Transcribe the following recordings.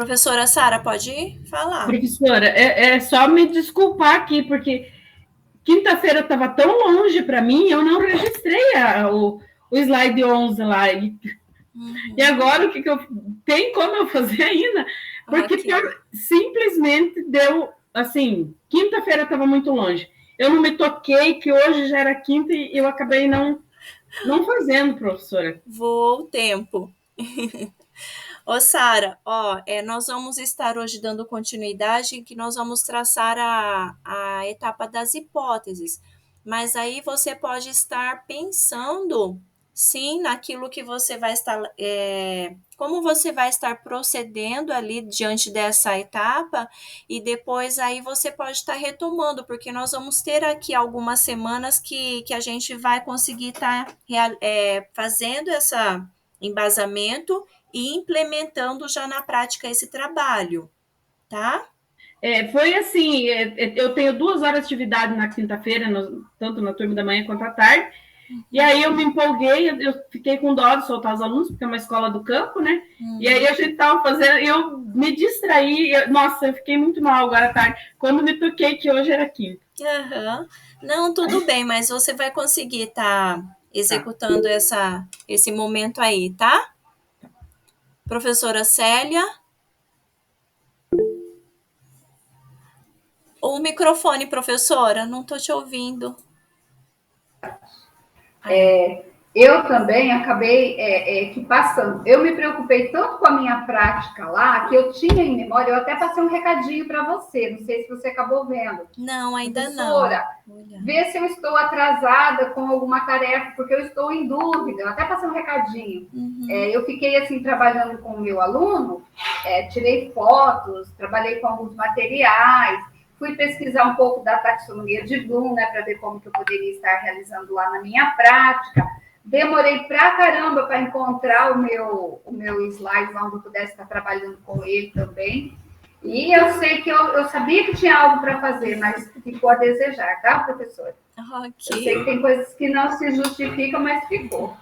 Professora Sara, pode falar. Professora, é só me desculpar aqui, porque quinta-feira estava tão longe para mim, eu não registrei o slide 11 lá. E agora o que eu tem como eu fazer ainda? Porque simplesmente deu assim, quinta-feira estava muito longe. Eu não me toquei que hoje já era quinta e eu acabei não fazendo, professora. Voou o tempo. Ô, Sara, nós vamos estar hoje dando continuidade em que nós vamos traçar a etapa das hipóteses. Mas aí você pode estar pensando, sim, naquilo que você vai estar, como você vai estar procedendo ali diante dessa etapa, e depois aí você pode estar retomando, porque nós vamos ter aqui algumas semanas que a gente vai conseguir estar fazendo esse embasamento e implementando já na prática esse trabalho, tá? Foi assim, eu tenho 2 horas de atividade na quinta-feira, tanto na turma da manhã quanto à tarde, e aí eu me empolguei, eu fiquei com dó de soltar os alunos, porque é uma escola do campo, né? E aí a gente estava fazendo, eu me distraí, nossa, eu fiquei muito mal agora à tarde, quando me toquei que hoje era quinta. Não, tudo bem, mas você vai conseguir estar executando esse momento aí, tá? Professora Célia? O microfone, professora, não estou te ouvindo. Eu também acabei que passando. Eu me preocupei tanto com a minha prática lá, que eu tinha em memória, eu até passei um recadinho para você, não sei se você acabou vendo. Não, ainda Professora, não. Vê se eu estou atrasada com alguma tarefa, porque eu estou em dúvida. Eu até passei um recadinho. Eu fiquei assim, trabalhando com o meu aluno, tirei fotos, trabalhei com alguns materiais, fui pesquisar um pouco da taxonomia de Bloom, né, para ver como que eu poderia estar realizando lá na minha prática. Demorei pra caramba para encontrar o meu slide lá onde eu pudesse estar trabalhando com ele também. E eu sei que eu sabia que tinha algo para fazer, mas ficou a desejar, tá, professora? Okay. Eu sei que tem coisas que não se justificam, mas ficou.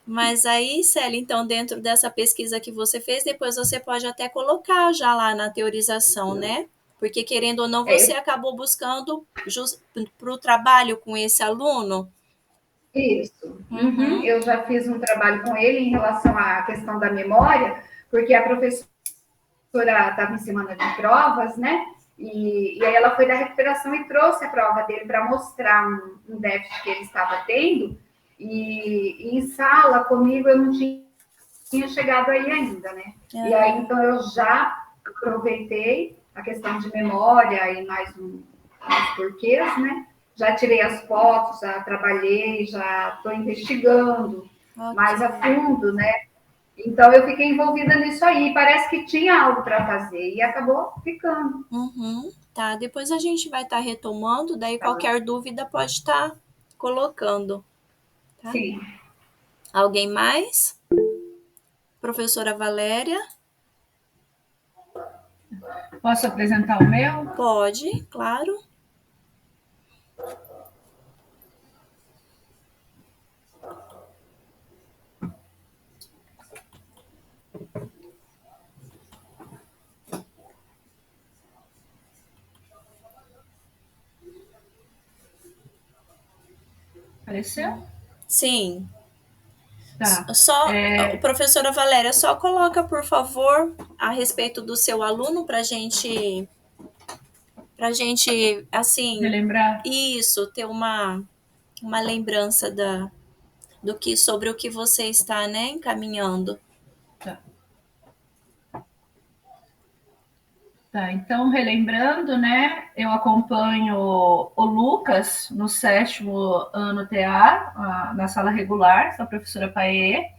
Mas aí, Célia, então, dentro dessa pesquisa que você fez, depois você pode até colocar já lá na teorização, né? Porque, querendo ou não, você acabou buscando para o trabalho com esse aluno. Isso. Eu já fiz um trabalho com ele em relação à questão da memória, porque a professora estava em semana de provas, né? E aí ela foi da recuperação e trouxe a prova dele para mostrar um déficit que ele estava tendo. E em sala, comigo, eu não tinha chegado aí ainda, né? E aí, então, eu já aproveitei a questão de memória e mais uns porquês, né? Já tirei as fotos, já trabalhei, já estou investigando mais a fundo, né? Então, eu fiquei envolvida nisso aí. Parece que tinha algo para fazer e acabou ficando. Tá, depois a gente vai estar retomando, daí qualquer dúvida pode estar colocando. Tá? Sim. Alguém mais? Professora Valéria? Posso apresentar o meu? Pode, claro. Apareceu? Sim. Tá. Professora Valéria, só coloca, por favor, a respeito do seu aluno para gente, assim, relembrar. Isso, ter uma lembrança sobre o que você está, né, encaminhando. Tá, então, relembrando, né, eu acompanho o Lucas no 7º ano TA, na sala regular, sou a professora Paê.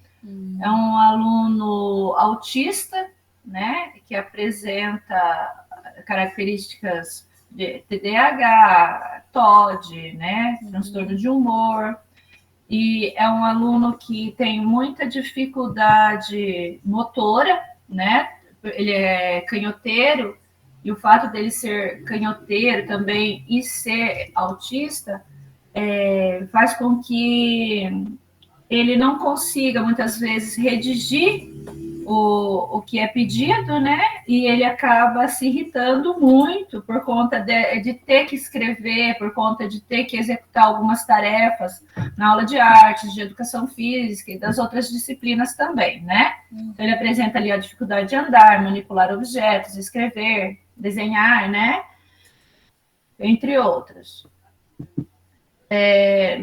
É um aluno autista, né, que apresenta características de TDAH, TOD, né, transtorno de humor, e é um aluno que tem muita dificuldade motora, né, ele é canhoteiro, e o fato dele ser canhoteiro também e ser autista faz com que ele não consiga, muitas vezes, redigir o que é pedido, né? E ele acaba se irritando muito por conta de ter que escrever, por conta de ter que executar algumas tarefas na aula de artes, de educação física e das outras disciplinas também, né? Então, ele apresenta ali a dificuldade de andar, manipular objetos, escrever, desenhar, né? Entre outras.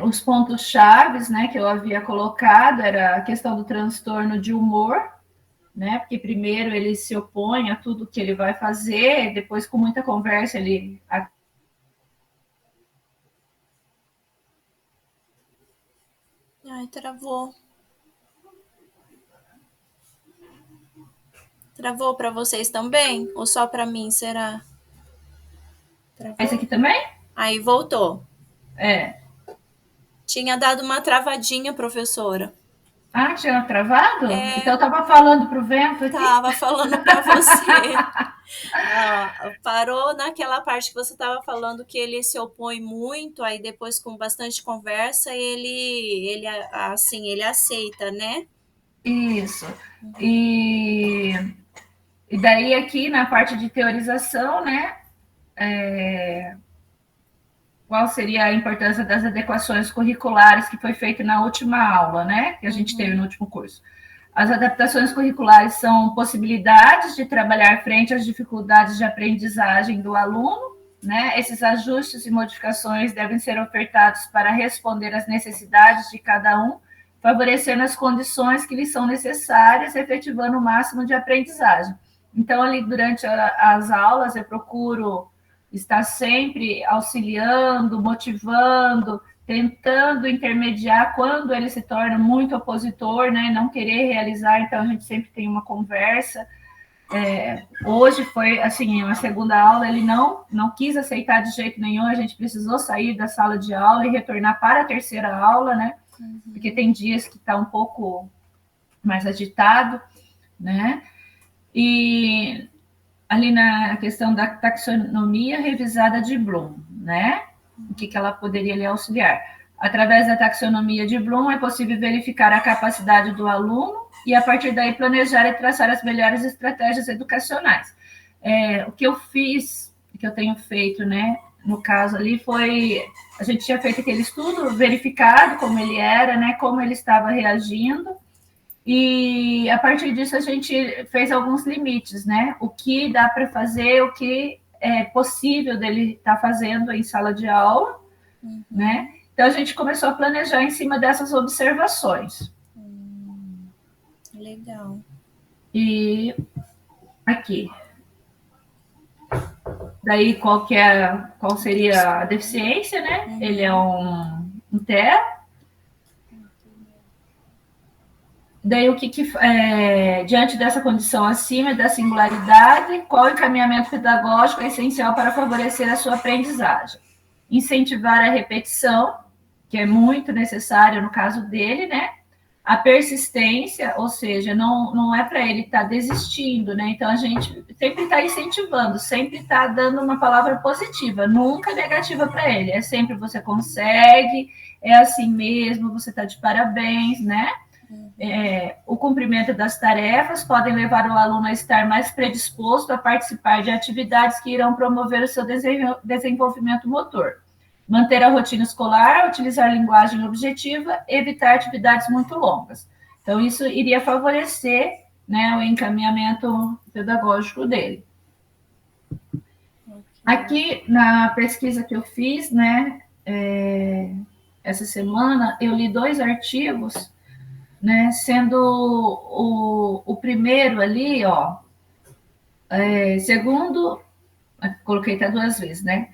Os pontos chaves, né, que eu havia colocado era a questão do transtorno de humor, né? Porque primeiro ele se opõe a tudo que ele vai fazer, depois com muita conversa ele... Ai, travou. Travou para vocês também? Ou só para mim, será? Travou? Esse aqui também? Aí voltou. Tinha dado uma travadinha, professora. Ah, tinha travado? Então eu estava falando para o vento aqui? Estava falando para você. Parou naquela parte que você estava falando que ele se opõe muito, aí depois com bastante conversa ele aceita, né? Isso. E daí aqui na parte de teorização, né? Qual seria a importância das adequações curriculares que foi feita na última aula, né? Que a gente teve no último curso. As adaptações curriculares são possibilidades de trabalhar frente às dificuldades de aprendizagem do aluno, né? Esses ajustes e modificações devem ser ofertados para responder às necessidades de cada um, favorecendo as condições que lhes são necessárias, efetivando o máximo de aprendizagem. Então, ali durante as aulas, eu procuro estar sempre auxiliando, motivando, tentando intermediar quando ele se torna muito opositor, né? Não querer realizar, então a gente sempre tem uma conversa. Hoje foi assim, uma segunda aula, ele não quis aceitar de jeito nenhum, a gente precisou sair da sala de aula e retornar para a terceira aula, né? Porque tem dias que está um pouco mais agitado, né? E ali na questão da taxonomia revisada de Bloom, né? O que ela poderia lhe auxiliar? Através da taxonomia de Bloom, é possível verificar a capacidade do aluno e, a partir daí, planejar e traçar as melhores estratégias educacionais. O que eu fiz, o que eu tenho feito, né? No caso ali, a gente tinha feito aquele estudo, verificado como ele era, né? Como ele estava reagindo, e a partir disso a gente fez alguns limites, né? O que dá para fazer, o que é possível dele estar fazendo em sala de aula, né? Então a gente começou a planejar em cima dessas observações. Legal. E aqui. Daí qual seria a deficiência, né? Ele é um TEA. Daí, diante dessa condição acima da singularidade, qual encaminhamento pedagógico é essencial para favorecer a sua aprendizagem? Incentivar a repetição, que é muito necessário no caso dele, né? A persistência, ou seja, não é para ele estar desistindo, né? Então, a gente sempre está incentivando, sempre está dando uma palavra positiva, nunca negativa para ele. É sempre você consegue, é assim mesmo, você está de parabéns, né? O cumprimento das tarefas podem levar o aluno a estar mais predisposto a participar de atividades que irão promover o seu desenvolvimento motor. Manter a rotina escolar, utilizar linguagem objetiva, evitar atividades muito longas. Então, isso iria favorecer, né, o encaminhamento pedagógico dele. Aqui, na pesquisa que eu fiz, né, essa semana, eu li 2 artigos, né, sendo o primeiro ali, segundo, coloquei até 2 vezes, né?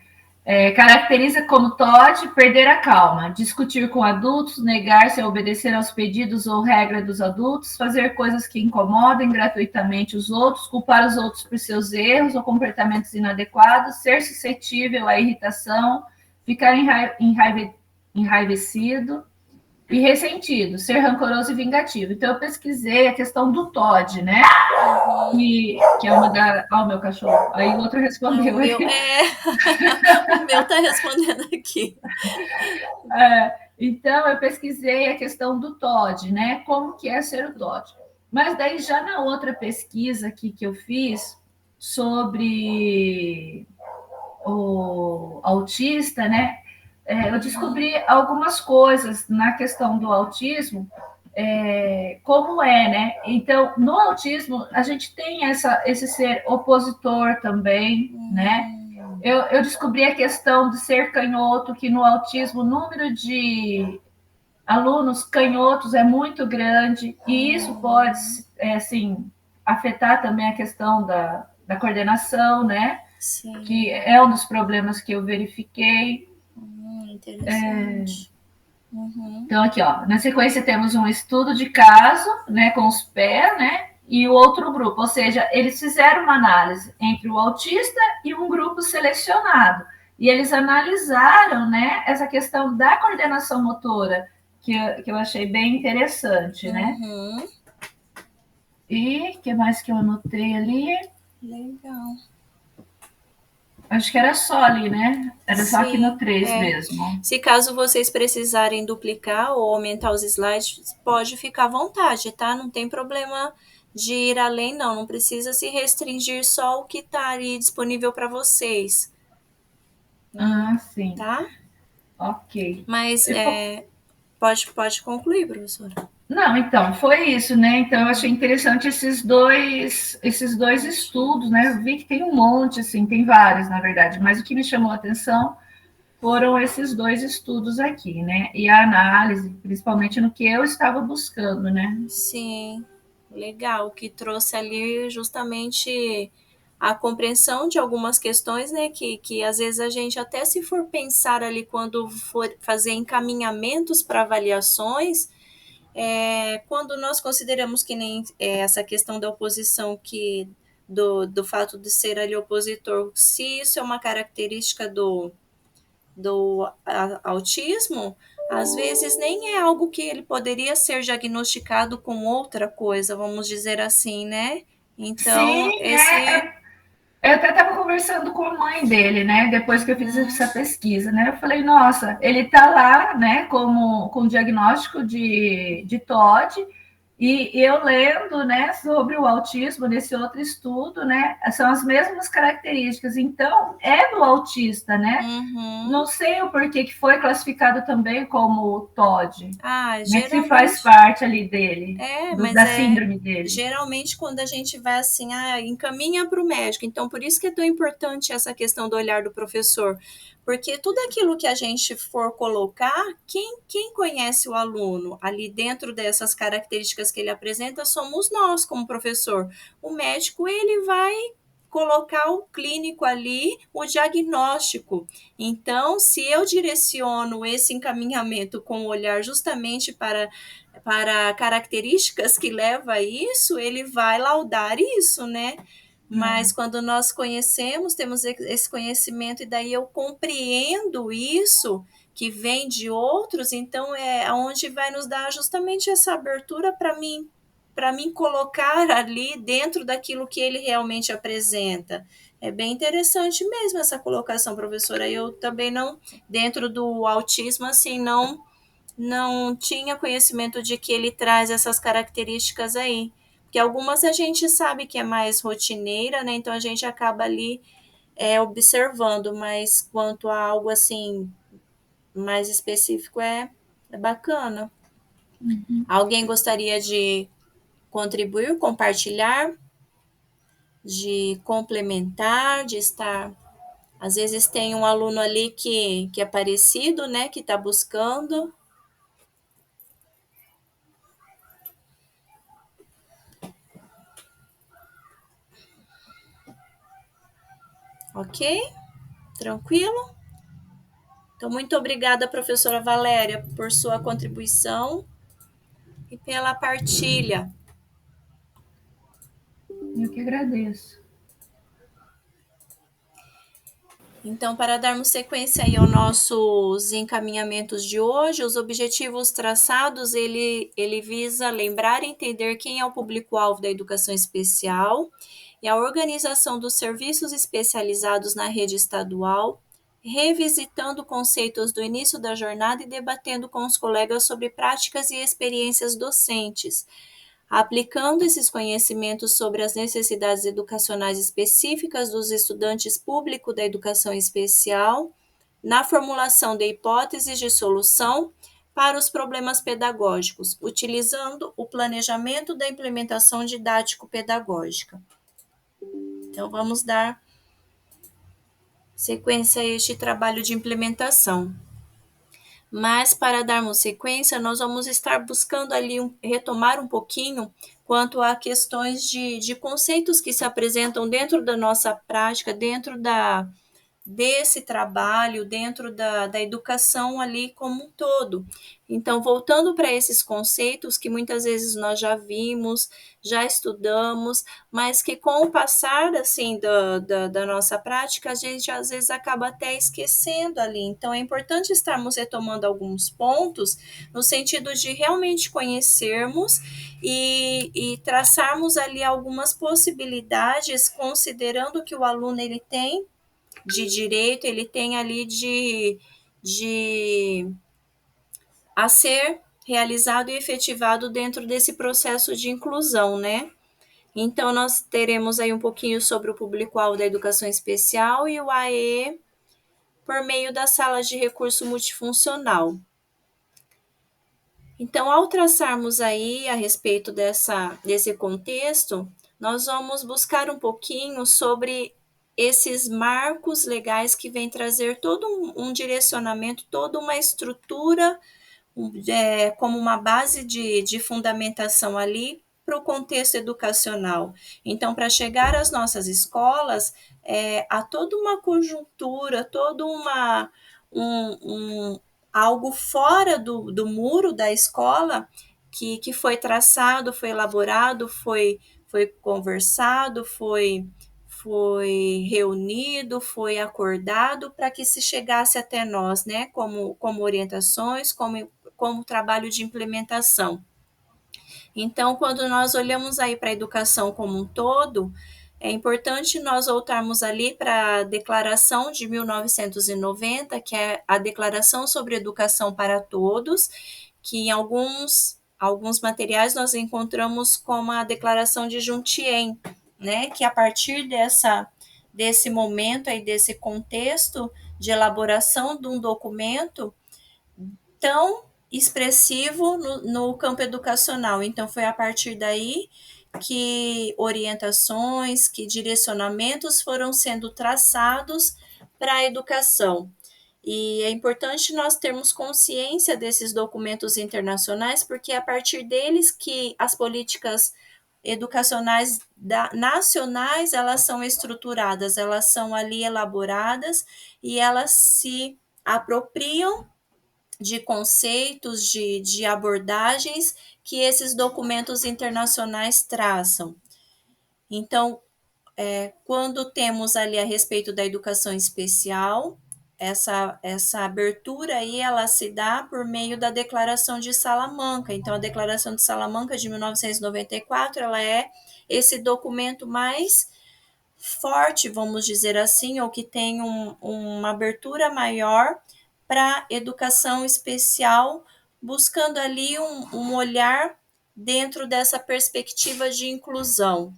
Caracteriza como TOD perder a calma, discutir com adultos, negar-se a obedecer aos pedidos ou regras dos adultos, fazer coisas que incomodem gratuitamente os outros, culpar os outros por seus erros ou comportamentos inadequados, ser suscetível à irritação, ficar enraivecido e ressentido, ser rancoroso e vingativo. Então, eu pesquisei a questão do TOD, né? Que é uma da... Ó, o meu cachorro. Aí o outro respondeu. O meu tá respondendo aqui. Então, eu pesquisei a questão do TOD, né? Como que é ser o TOD. Mas daí já na outra pesquisa aqui que eu fiz sobre o autista, né? Eu descobri algumas coisas na questão do autismo, como né? Então, no autismo, a gente tem esse ser opositor também, né? Eu descobri a questão de ser canhoto, que no autismo o número de alunos canhotos é muito grande, e isso pode, assim, afetar também a questão da coordenação, né? Sim. Que é um dos problemas que eu verifiquei. Interessante. Então, aqui, ó, na sequência temos um estudo de caso, né, com os pés, né, e o outro grupo, ou seja, eles fizeram uma análise entre o autista e um grupo selecionado, e eles analisaram, né, essa questão da coordenação motora, que eu achei bem interessante, né. E o que mais que eu anotei ali? Legal. Acho que era só ali, né? Era só aqui no 3 mesmo. Se caso vocês precisarem duplicar ou aumentar os slides, pode ficar à vontade, tá? Não tem problema de ir além, não. Não precisa se restringir só o que está ali disponível para vocês. Ah, sim. Tá? Ok. Mas pode concluir, professora. Não, então, foi isso, né? Então, eu achei interessante esses dois estudos, né? Eu vi que tem um monte, assim, tem vários, na verdade, mas o que me chamou a atenção foram esses dois estudos aqui, né? E a análise, principalmente no que eu estava buscando, né? Sim, legal, que trouxe ali justamente a compreensão de algumas questões, né, que às vezes a gente até se for pensar ali quando for fazer encaminhamentos para avaliações, quando nós consideramos que nem essa questão da oposição do fato de ser ali opositor, se isso é uma característica do autismo, às vezes nem é algo que ele poderia ser diagnosticado com outra coisa, vamos dizer assim, né? Então, Sim, eu até estava conversando com a mãe dele, né? Depois que eu fiz essa pesquisa, né? Eu falei, nossa, ele está lá, né? Com diagnóstico de TOD, e eu lendo, né? Sobre o autismo nesse outro estudo, né? São as mesmas características. Então, é do autista, né? Não sei o porquê que foi classificado também como TOD. Né, que faz parte ali dele, da síndrome dele. Geralmente, quando a gente vai assim, encaminha para o médico. Então, por isso que é tão importante essa questão do olhar do professor. Porque tudo aquilo que a gente for colocar, quem conhece o aluno ali dentro dessas características que ele apresenta, somos nós, como professor. O médico, ele vai colocar o clínico ali, o diagnóstico. Então, se eu direciono esse encaminhamento com o olhar justamente para características que leva a isso, ele vai laudar isso, né? Mas quando nós conhecemos, temos esse conhecimento, e daí eu compreendo isso que vem de outros, então é onde vai nos dar justamente essa abertura para mim colocar ali dentro daquilo que ele realmente apresenta. É bem interessante mesmo essa colocação, professora. Eu também não, dentro do autismo, assim, não tinha conhecimento de que ele traz essas características aí. Porque algumas a gente sabe que é mais rotineira, né? Então a gente acaba ali observando, mas quanto a algo assim mais específico é bacana. Alguém gostaria de contribuir, compartilhar, de complementar, de estar. Às vezes tem um aluno ali que é parecido, né? Que está buscando. Ok? Tranquilo? Então, muito obrigada, professora Valéria, por sua contribuição e pela partilha. Eu que agradeço. Então, para darmos sequência aí aos nossos encaminhamentos de hoje, os objetivos traçados, ele visa lembrar e entender quem é o público-alvo da educação especial e a organização dos serviços especializados na rede estadual, revisitando conceitos do início da jornada e debatendo com os colegas sobre práticas e experiências docentes, aplicando esses conhecimentos sobre as necessidades educacionais específicas dos estudantes públicos da educação especial, na formulação de hipóteses de solução para os problemas pedagógicos, utilizando o planejamento da implementação didático-pedagógica. Então, vamos dar sequência a este trabalho de implementação. Mas, para darmos sequência, nós vamos estar buscando ali retomar um pouquinho quanto a questões de conceitos que se apresentam dentro da nossa prática, dentro desse trabalho, dentro da educação ali como um todo. Então, voltando para esses conceitos que muitas vezes nós já vimos, já estudamos, mas que com o passar assim da nossa prática, a gente às vezes acaba até esquecendo ali. Então, é importante estarmos retomando alguns pontos no sentido de realmente conhecermos e traçarmos ali algumas possibilidades, considerando que o aluno ele tem de direito, ele tem ali a ser realizado e efetivado dentro desse processo de inclusão, né? Então, nós teremos aí um pouquinho sobre o público-alvo da educação especial e o AE por meio da sala de recurso multifuncional. Então, ao traçarmos aí a respeito desse contexto, nós vamos buscar um pouquinho sobre esses marcos legais que vêm trazer todo um direcionamento, toda uma estrutura, como uma base de fundamentação ali para o contexto educacional. Então, para chegar às nossas escolas, há toda uma conjuntura, todo algo fora do muro da escola que foi traçado, foi elaborado, foi conversado, foi reunido, foi acordado para que se chegasse até nós, né, como orientações, como trabalho de implementação. Então, quando nós olhamos aí para a educação como um todo, é importante nós voltarmos ali para a Declaração de 1990, que é a Declaração sobre Educação para Todos, que em alguns materiais nós encontramos como a Declaração de Juntien, né, que a partir desse momento aí, desse contexto de elaboração de um documento tão expressivo no campo educacional. Então, foi a partir daí que orientações, que direcionamentos foram sendo traçados para a educação. E é importante nós termos consciência desses documentos internacionais, porque é a partir deles que as políticas educacionais nacionais, elas são estruturadas, elas são ali elaboradas e elas se apropriam de conceitos, de abordagens que esses documentos internacionais traçam. Então, quando temos ali a respeito da educação especial, essa abertura aí, ela se dá por meio da Declaração de Salamanca. Então, a Declaração de Salamanca de 1994, ela é esse documento mais forte, vamos dizer assim, ou que tem uma abertura maior para a educação especial, buscando ali um olhar dentro dessa perspectiva de inclusão.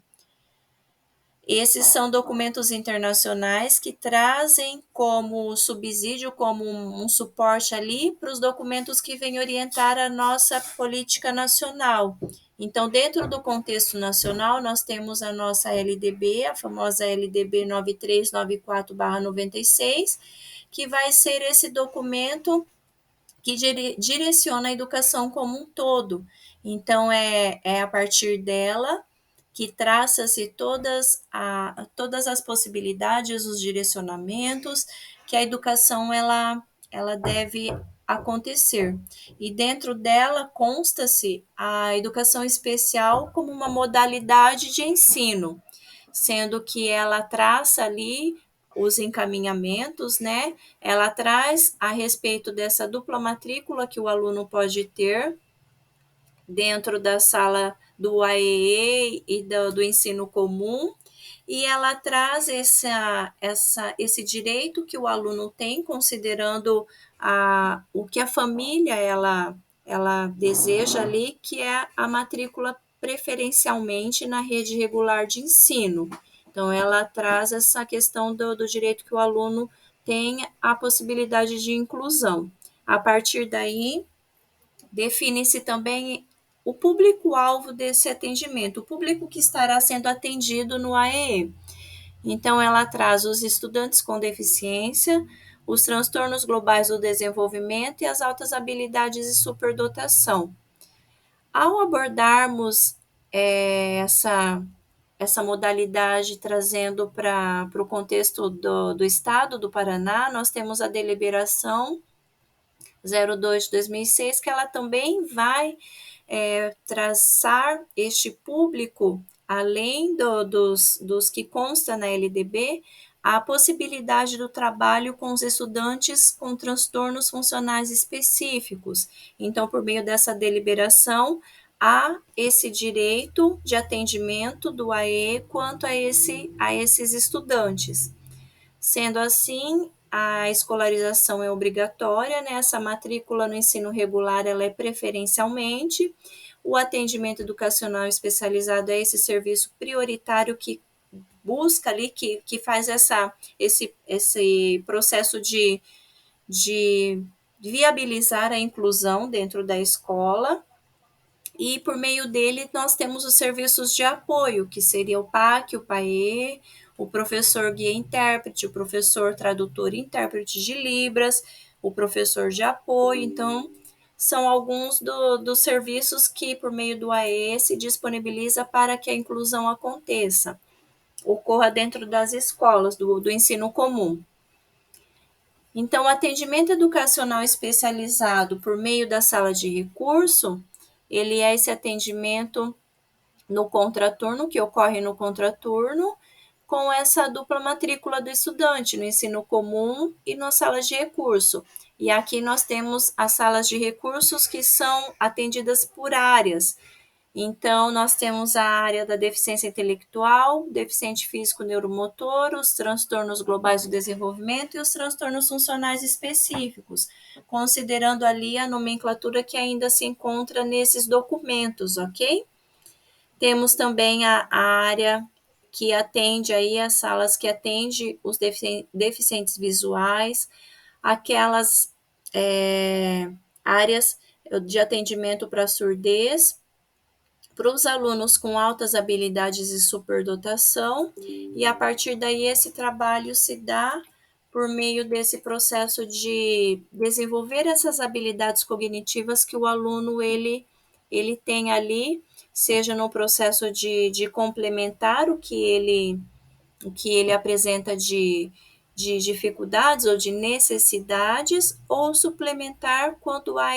Esses são documentos internacionais que trazem como subsídio, como um suporte ali para os documentos que vêm orientar a nossa política nacional. Então, dentro do contexto nacional, nós temos a nossa LDB, a famosa LDB 9394/96, que vai ser esse documento que direciona a educação como um todo. Então, é a partir dela que traça-se todas as possibilidades, os direcionamentos que a educação ela deve acontecer. E dentro dela consta-se a educação especial como uma modalidade de ensino, sendo que ela traça ali os encaminhamentos, né? Ela traz a respeito dessa dupla matrícula que o aluno pode ter dentro da sala do AEE e do ensino comum, e ela traz esse direito que o aluno tem, considerando o que a família ela deseja ali, que é a matrícula preferencialmente na rede regular de ensino. Então, ela traz essa questão do direito que o aluno tem a possibilidade de inclusão. A partir daí, define-se também o público-alvo desse atendimento, o público que estará sendo atendido no AEE. Então, ela traz os estudantes com deficiência, os transtornos globais do desenvolvimento e as altas habilidades e superdotação. Ao abordarmos essa modalidade trazendo para o contexto do Estado do Paraná, nós temos a deliberação 02 de 2006, que ela também vai traçar este público, além dos que consta na LDB, a possibilidade do trabalho com os estudantes com transtornos funcionais específicos. Então, por meio dessa deliberação, há esse direito de atendimento do AE quanto a esses estudantes. Sendo assim, a escolarização é obrigatória, né? Essa matrícula no ensino regular ela é preferencialmente. O atendimento educacional especializado é esse serviço prioritário que busca ali, que faz esse processo de viabilizar a inclusão dentro da escola. E por meio dele nós temos os serviços de apoio, que seria o PAC, o PAE, o professor guia-intérprete, o professor tradutor e intérprete de Libras, o professor de apoio. Então, são alguns dos serviços que, por meio do AE, se disponibiliza para que a inclusão aconteça, ocorra dentro das escolas, do ensino comum. Então, o atendimento educacional especializado por meio da sala de recurso, ele é esse atendimento no contraturno, que ocorre no contraturno, com essa dupla matrícula do estudante, no ensino comum e nas salas de recurso. E aqui nós temos as salas de recursos que são atendidas por áreas. Então, nós temos a área da deficiência intelectual, deficiente físico neuromotor, os transtornos globais do desenvolvimento e os transtornos funcionais específicos, considerando ali a nomenclatura que ainda se encontra nesses documentos, ok? Temos também a área que atende aí as salas que atende os deficientes visuais, aquelas áreas de atendimento para surdez, para os alunos com altas habilidades e superdotação, e a partir daí esse trabalho se dá por meio desse processo de desenvolver essas habilidades cognitivas que o aluno ele tem ali, seja no processo de complementar o que ele apresenta de dificuldades ou de necessidades, ou suplementar quando há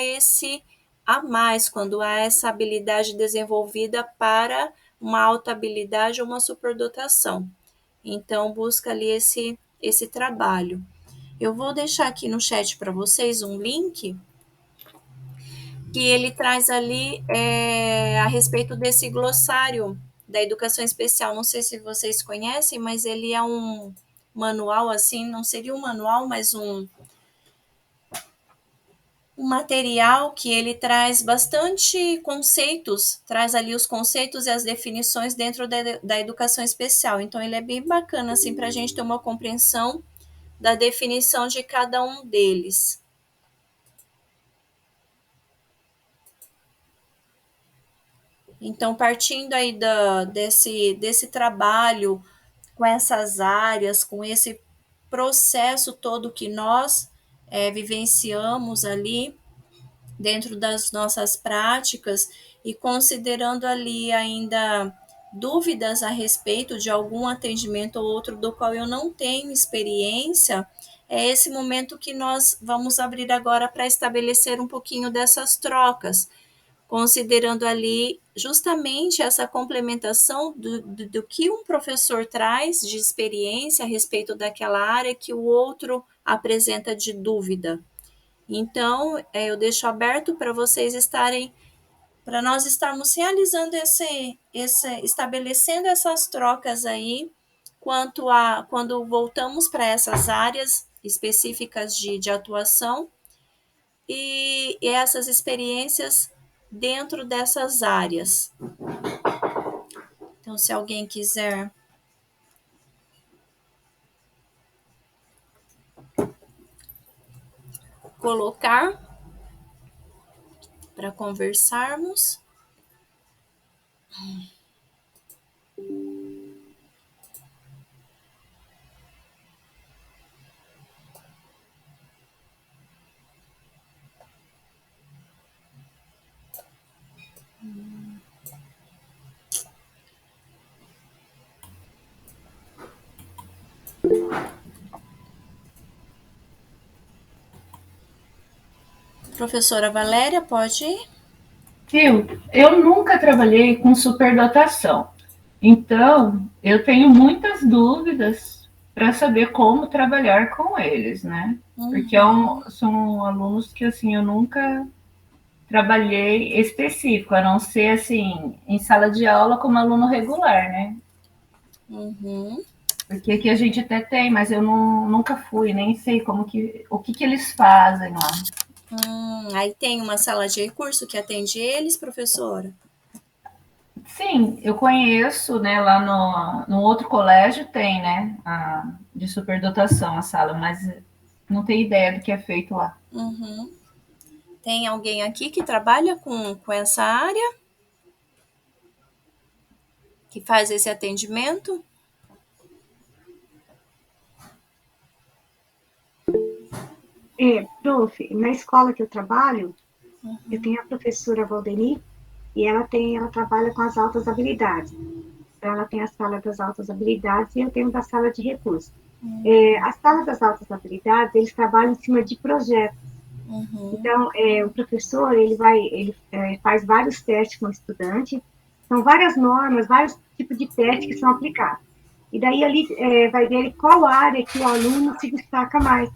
quando há essa habilidade desenvolvida para uma alta habilidade ou uma superdotação. Então, busca ali esse trabalho. Eu vou deixar aqui no chat para vocês um link que ele traz ali a respeito desse glossário da educação especial. Não sei se vocês conhecem, mas ele é um manual, assim, não seria um manual, mas um material que ele traz bastante conceitos, traz ali os conceitos e as definições dentro da educação especial. Então, ele é bem bacana, assim, para a gente ter uma compreensão da definição de cada um deles. Então, partindo aí desse trabalho com essas áreas, com esse processo todo que nós vivenciamos ali dentro das nossas práticas e considerando ali ainda dúvidas a respeito de algum atendimento ou outro do qual eu não tenho experiência, é esse momento que nós vamos abrir agora para estabelecer um pouquinho dessas trocas, considerando ali justamente essa complementação do que um professor traz de experiência a respeito daquela área que o outro apresenta de dúvida. Então, eu deixo aberto para vocês para nós estarmos realizando estabelecendo essas trocas aí, quando voltamos para essas áreas específicas de atuação, e essas experiências dentro dessas áreas. Então, se alguém quiser colocar para conversarmos. Professora Valéria, pode ir? Eu nunca trabalhei com superdotação, então eu tenho muitas dúvidas para saber como trabalhar com eles, né? Porque são alunos que assim eu nunca trabalhei específico, a não ser assim em sala de aula como aluno regular, né? Porque aqui a gente até tem, mas eu nunca fui, nem sei o que eles fazem lá. Aí tem uma sala de recurso que atende eles, professora? Sim, eu conheço, né, lá no outro colégio tem, né, de superdotação a sala, mas não tenho ideia do que é feito lá. Tem alguém aqui que trabalha com essa área? Que faz esse atendimento? Prof, na escola que eu trabalho, eu tenho a professora Valdeni e ela trabalha com as altas habilidades. Então, ela tem a sala das altas habilidades e eu tenho da sala de recursos. A sala das altas habilidades, eles trabalham em cima de projetos. Então, o professor, ele faz vários testes com o estudante, são várias normas, vários tipos de testes que são aplicados. E daí, ali, vai ver qual área que o aluno se destaca mais.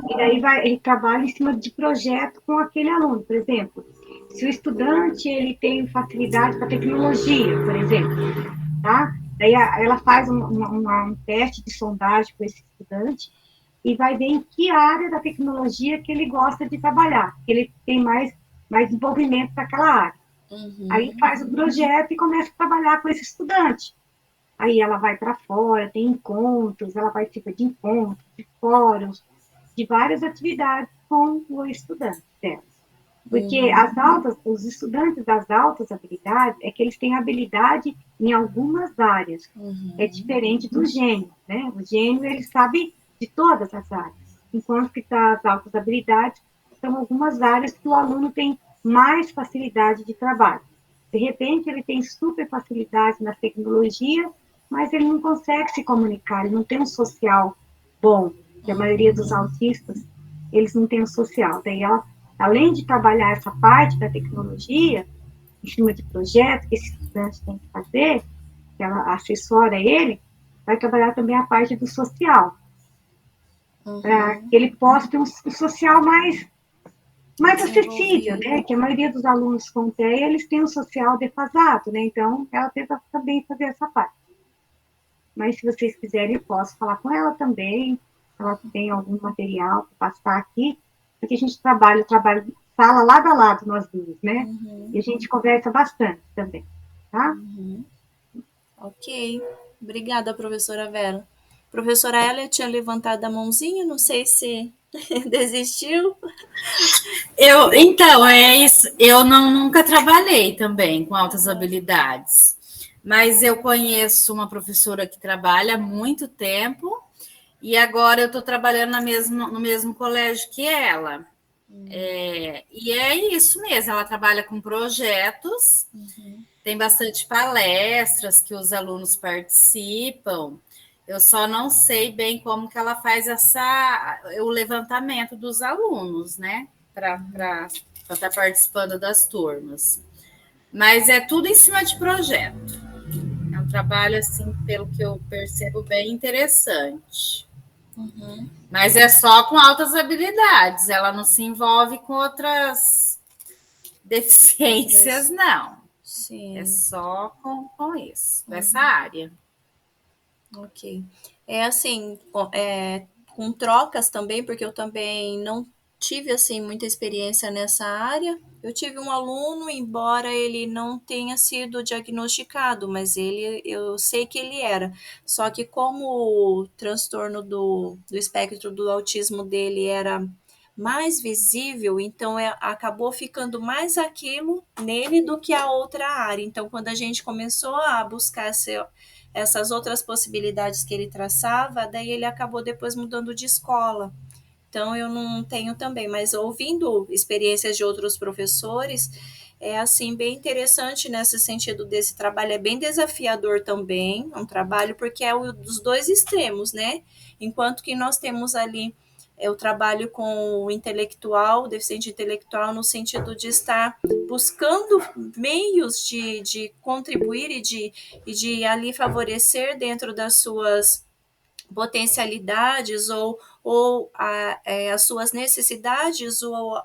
E daí ele trabalha em cima de projeto com aquele aluno, por exemplo. Se o estudante ele tem facilidade com a tecnologia, por exemplo, tá? Daí ela faz um teste de sondagem com esse estudante e vai ver em que área da tecnologia que ele gosta de trabalhar, que ele tem mais envolvimento naquela área. Aí faz o projeto e começa a trabalhar com esse estudante. Aí ela vai para fora, tem encontros, ela participa de encontros, de fóruns, de várias atividades com o estudante dela. Porque os estudantes das altas habilidades é que eles têm habilidade em algumas áreas. É diferente do gênio, né? O gênio, ele sabe de todas as áreas, enquanto que das altas habilidades são algumas áreas que o aluno tem mais facilidade de trabalho. De repente, ele tem super facilidade na tecnologia, mas ele não consegue se comunicar, ele não tem um social bom, que a maioria dos autistas, eles não têm um social. Daí ela, além de trabalhar essa parte da tecnologia, em cima de projeto que esse estudante tem que fazer, que ela assessora ele, vai trabalhar também a parte do social, para que ele possa ter um social mais acessível, né? Que a maioria dos alunos com TEA, eles têm um social defasado, né? Então, ela tenta também fazer essa parte. Mas, se vocês quiserem, eu posso falar com ela também, se ela tem algum material para passar aqui, porque a gente trabalha sala lado a lado, nós duas, né? E a gente conversa bastante também, tá? Ok. Obrigada, professora Vera. Professora Ela tinha levantado a mãozinha, não sei se desistiu. Então, é isso. Eu nunca trabalhei também com altas habilidades, mas eu conheço uma professora que trabalha há muito tempo e agora eu estou trabalhando no mesmo colégio que ela. E é isso mesmo, ela trabalha com projetos, tem bastante palestras que os alunos participam. Eu só não sei bem como que ela faz o levantamento dos alunos, né? Para estar participando das turmas. Mas é tudo em cima de projeto. É um trabalho, assim, pelo que eu percebo, bem interessante. Mas é só com altas habilidades, ela não se envolve com outras deficiências, não. Sim. É só com isso, com essa área. Ok. É assim, com trocas também, porque eu também não tive, assim, muita experiência nessa área. Eu tive um aluno, embora ele não tenha sido diagnosticado, mas eu sei que ele era. Só que como o transtorno do espectro do autismo dele era mais visível, então acabou ficando mais aquilo nele do que a outra área. Então, quando a gente começou a buscar essas outras possibilidades que ele traçava, daí ele acabou depois mudando de escola. Então, eu não tenho também, mas ouvindo experiências de outros professores, é assim bem interessante nesse sentido desse trabalho, é bem desafiador também, um trabalho porque é o dos dois extremos, né? Enquanto que nós temos ali o trabalho com o intelectual, o deficiente intelectual, no sentido de estar buscando meios de contribuir e de ali favorecer dentro das suas potencialidades ou as suas necessidades ou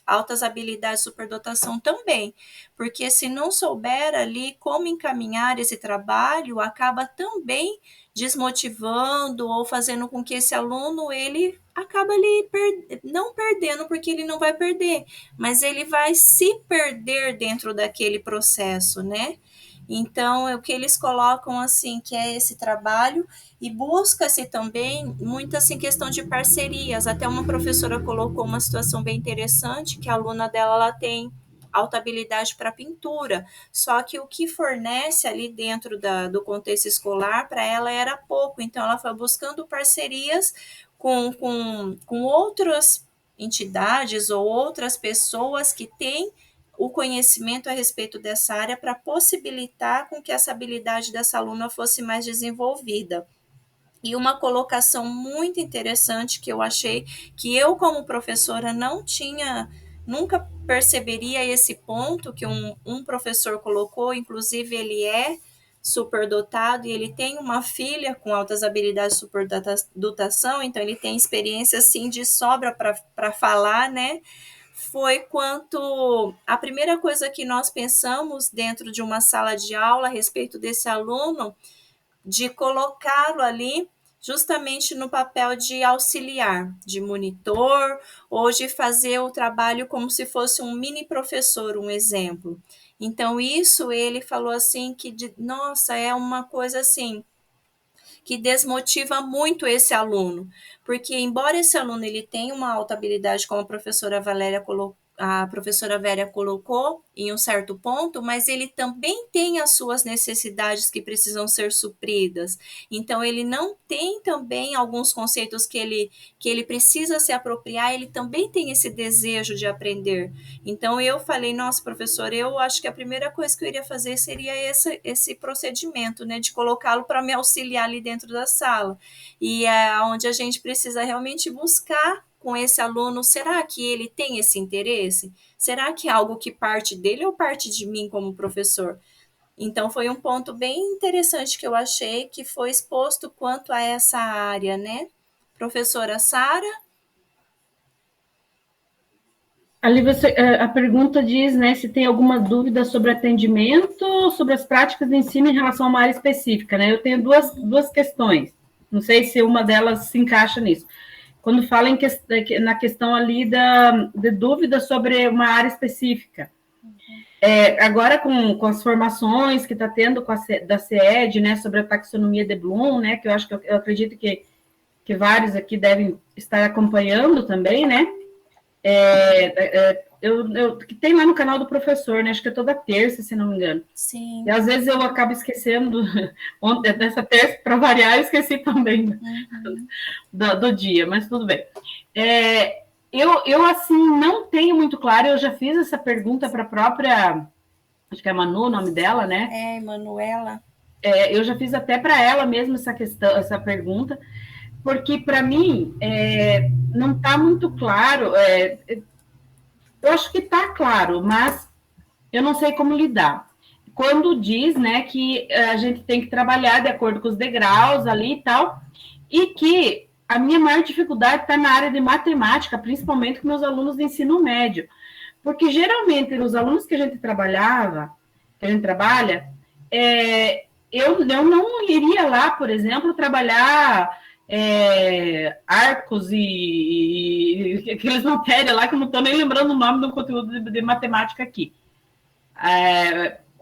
altas habilidades, superdotação também, porque se não souber ali como encaminhar esse trabalho, acaba também desmotivando ou fazendo com que esse aluno, ele acaba ali não perdendo, porque ele não vai perder, mas ele vai se perder dentro daquele processo, né? Então, é o que eles colocam assim, que é esse trabalho, e busca-se também muito assim questão de parcerias. Até uma professora colocou uma situação bem interessante, que a aluna dela ela tem alta habilidade para pintura, só que o que fornece ali dentro do contexto escolar para ela era pouco, então ela foi buscando parcerias com outras entidades ou outras pessoas que têm o conhecimento a respeito dessa área para possibilitar com que essa habilidade dessa aluna fosse mais desenvolvida. E uma colocação muito interessante que eu achei, que eu como professora nunca perceberia esse ponto que um professor colocou, inclusive ele é superdotado e ele tem uma filha com altas habilidades de superdotação, então ele tem experiência assim de sobra para falar, né? Foi quanto a primeira coisa que nós pensamos dentro de uma sala de aula a respeito desse aluno, de colocá-lo ali justamente no papel de auxiliar, de monitor, ou de fazer o trabalho como se fosse um mini professor, um exemplo. Então, isso ele falou assim que, nossa, é uma coisa assim, que desmotiva muito esse aluno, porque embora esse aluno ele tenha uma alta habilidade, como a professora Véria colocou em um certo ponto, mas ele também tem as suas necessidades que precisam ser supridas. Então, ele não tem também alguns conceitos que ele precisa se apropriar, ele também tem esse desejo de aprender. Então, eu falei, nossa, professor, eu acho que a primeira coisa que eu iria fazer seria esse procedimento, né, de colocá-lo para me auxiliar ali dentro da sala. E é onde a gente precisa realmente buscar com esse aluno, será que ele tem esse interesse? Será que é algo que parte dele ou parte de mim como professor? Então, foi um ponto bem interessante que eu achei, que foi exposto quanto a essa área, né? Professora Sara? Ali a pergunta diz, né, se tem alguma dúvida sobre atendimento, sobre as práticas de ensino em relação a uma área específica, né? Eu tenho duas questões, não sei se uma delas se encaixa nisso. Quando fala na questão ali de dúvida sobre uma área específica. Agora, com as formações que está tendo da CED, né, sobre a taxonomia de Bloom, né, que eu acho que eu acredito que vários aqui devem estar acompanhando também, né, que tem lá no canal do professor, né, acho que é toda terça, se não me engano. Sim. E às vezes eu acabo esquecendo, ontem, dessa terça, para variar, eu esqueci também do dia, mas tudo bem. Eu, assim, não tenho muito claro, eu já fiz essa pergunta para a própria, acho que é Manu o nome dela, né? Manuela. Eu já fiz até para ela mesmo essa pergunta, porque para mim não está muito claro, eu acho que está claro, mas eu não sei como lidar. Quando diz, né, que a gente tem que trabalhar de acordo com os degraus ali e tal, e que a minha maior dificuldade está na área de matemática, principalmente com meus alunos de ensino médio, porque geralmente nos alunos que a gente trabalha, eu não iria lá, por exemplo, trabalhar arcos e aquelas matérias lá que eu não estou nem lembrando o nome do conteúdo de matemática aqui.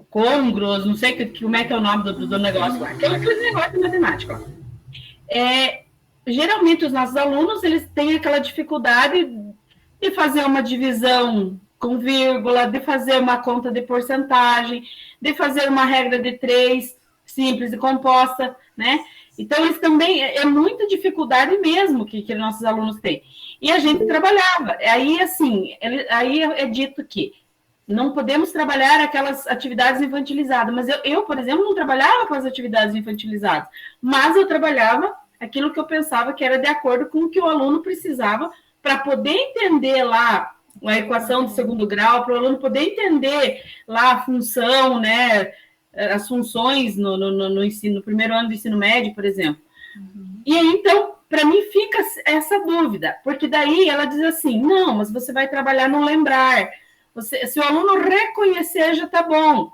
Congruos, não sei como é que é o nome do negócio lá. Aquele negócio de matemática lá. Geralmente, os nossos alunos, eles têm aquela dificuldade de fazer uma divisão com vírgula, de fazer uma conta de porcentagem, de fazer uma regra de 3, simples e composta, né? Então, eles também, muita dificuldade mesmo que nossos alunos têm. E a gente trabalhava. Aí, assim, aí é dito que não podemos trabalhar aquelas atividades infantilizadas, mas eu, por exemplo, não trabalhava com as atividades infantilizadas, mas eu trabalhava aquilo que eu pensava que era de acordo com o que o aluno precisava para poder entender lá a equação de segundo grau, para o aluno poder entender lá a função, né, as funções no ensino, no primeiro ano do ensino médio, por exemplo. E aí, então, para mim fica essa dúvida, porque daí ela diz assim, não, mas você vai trabalhar no lembrar, se o aluno reconhecer já está bom,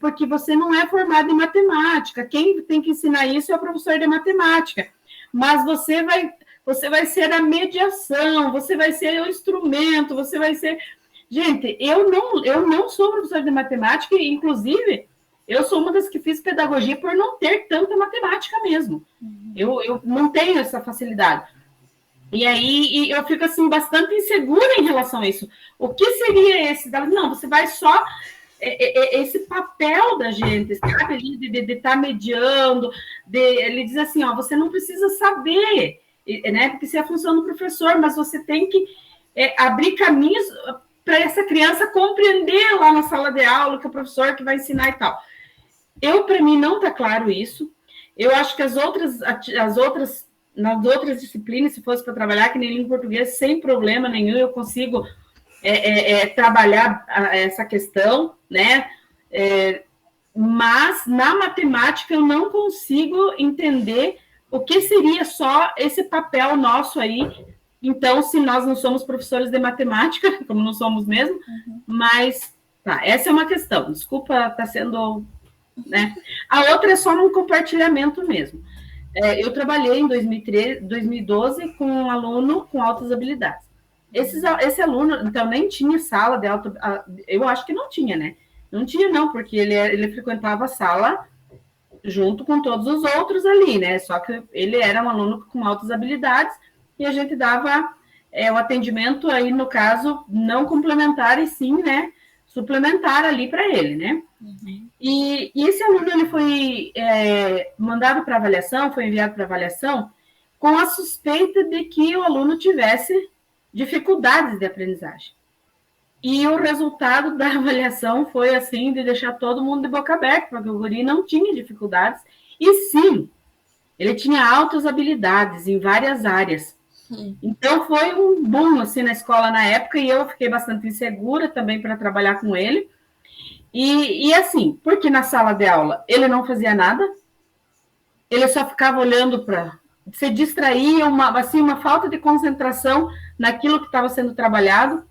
porque você não é formado em matemática, quem tem que ensinar isso é o professor de matemática, mas você vai ser a mediação, você vai ser o instrumento, você vai ser... Gente, eu não sou professor de matemática, inclusive, eu sou uma das que fiz pedagogia por não ter tanta matemática mesmo. Eu não tenho essa facilidade. E aí eu fico, assim, bastante insegura em relação a isso. O que seria esse? Não, você vai só... esse papel da gente, sabe? De estar mediando, ele diz assim, ó, você não precisa saber, né? Porque isso é a função do professor, mas você tem que abrir caminhos para essa criança compreender lá na sala de aula que o professor que vai ensinar e tal. Para mim, não está claro isso. Eu acho que nas outras disciplinas, se fosse para trabalhar, que nem língua portuguesa, sem problema nenhum, eu consigo trabalhar essa questão, né? Mas na matemática eu não consigo entender o que seria só esse papel nosso aí. Então, se nós não somos professores de matemática, como não somos mesmo, mas essa é uma questão. Desculpa, está sendo... Né? A outra é só um compartilhamento mesmo. Eu trabalhei em 2012 com um aluno com altas habilidades. Esse aluno, então, nem tinha sala de alta... Eu acho que não tinha, né? Não tinha, não, porque ele frequentava a sala junto com todos os outros ali, né? Só que ele era um aluno com altas habilidades e a gente dava o atendimento aí, no caso, não complementar e sim, né? Suplementar ali para ele, né? E esse aluno, ele foi mandado para avaliação, foi enviado para avaliação com a suspeita de que o aluno tivesse dificuldades de aprendizagem. E o resultado da avaliação foi, assim, de deixar todo mundo de boca aberta, porque o guri não tinha dificuldades, e sim, ele tinha altas habilidades em várias áreas. Então, foi um boom, assim, na escola na época, e eu fiquei bastante insegura também para trabalhar com ele. E assim, porque na sala de aula ele não fazia nada, ele só ficava olhando para... Se distraía, uma falta de concentração naquilo que estava sendo trabalhado.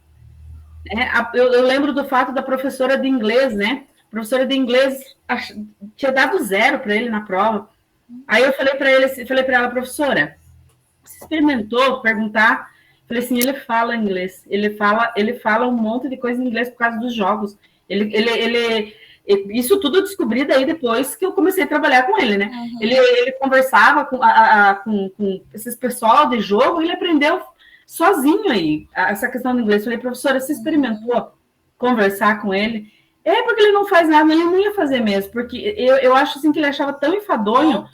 Eu lembro do fato da professora de inglês, né? A professora de inglês tinha dado 0 para ele na prova. Aí eu falei para ela, professora, você experimentou perguntar? Falei assim, ele fala inglês, ele fala um monte de coisa em inglês por causa dos jogos. Isso tudo eu descobri daí depois que eu comecei a trabalhar com ele, né? Ele conversava com esses pessoal de jogo, ele aprendeu sozinho aí essa questão do inglês. Eu falei, professora, você experimentou conversar com ele? Porque ele não faz nada, ele não ia fazer mesmo, porque eu acho assim que ele achava tão enfadonho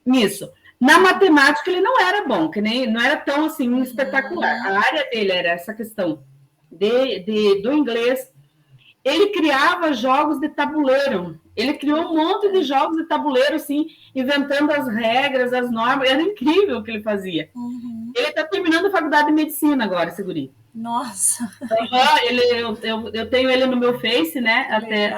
nisso. Na matemática ele não era bom, que nem não era tão assim espetacular. A área dele era essa questão do inglês. Ele criava jogos de tabuleiro. Ele criou um monte de jogos de tabuleiro, assim, inventando as regras, as normas. Era incrível o que ele fazia. Ele está terminando a faculdade de medicina agora, esse guri. Nossa! Eu tenho ele no meu Face, né? Até,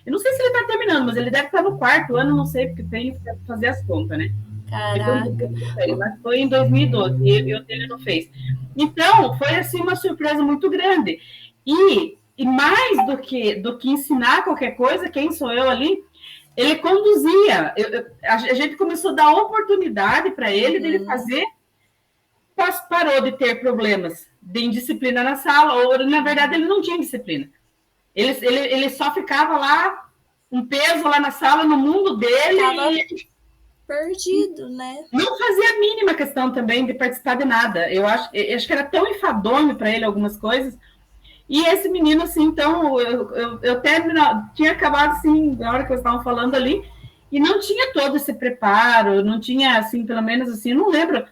eu não sei se ele está terminando, mas ele deve estar no 4º ano, não sei, porque tem que fazer as contas, né? Caraca! Mas foi em 2012, e eu tenho ele no Face. Então, foi, assim, uma surpresa muito grande. E mais do que ensinar qualquer coisa, quem sou eu ali? ele conduzia. A gente começou a dar oportunidade para ele dele fazer, parou de ter problemas de indisciplina na sala, ou, na verdade, ele não tinha disciplina. Ele só ficava lá, um peso lá na sala, no mundo dele. Perdido, né? Não fazia a mínima questão também de participar de nada. Eu acho que era tão enfadonho para ele algumas coisas. E esse menino, assim, então, eu até tinha acabado, assim, na hora que vocês estavam falando ali, e não tinha todo esse preparo, não tinha, assim, pelo menos, assim, não lembro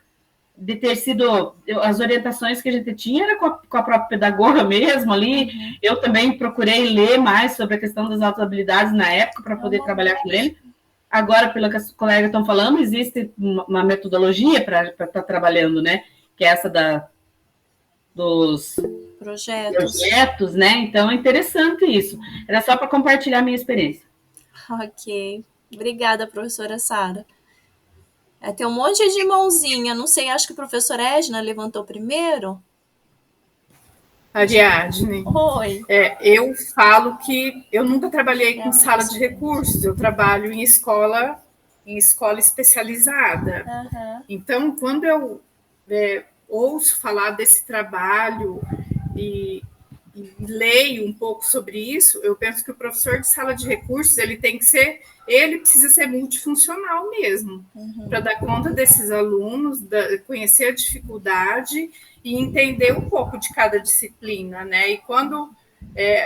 de ter sido, as orientações que a gente tinha era com a própria pedagoga mesmo ali. Eu também procurei ler mais sobre a questão das altas habilidades na época para poder trabalhar com ele. Agora, pelo que os colegas estão falando, existe uma metodologia para estar trabalhando, né? Que é essa dos projetos, né? Então, é interessante isso. Era só para compartilhar a minha experiência. Ok. Obrigada, professora Sara. Tem um monte de mãozinha. Não sei, acho que a professora Edna levantou primeiro. Ariadne. Oi. Eu falo que eu nunca trabalhei com sala de recursos, eu trabalho em escola especializada. Então, quando eu ouço falar desse trabalho e leio um pouco sobre isso, eu penso que o professor de sala de recursos ele precisa ser multifuncional mesmo, para dar conta desses alunos, conhecer a dificuldade e entender um pouco de cada disciplina, né? E quando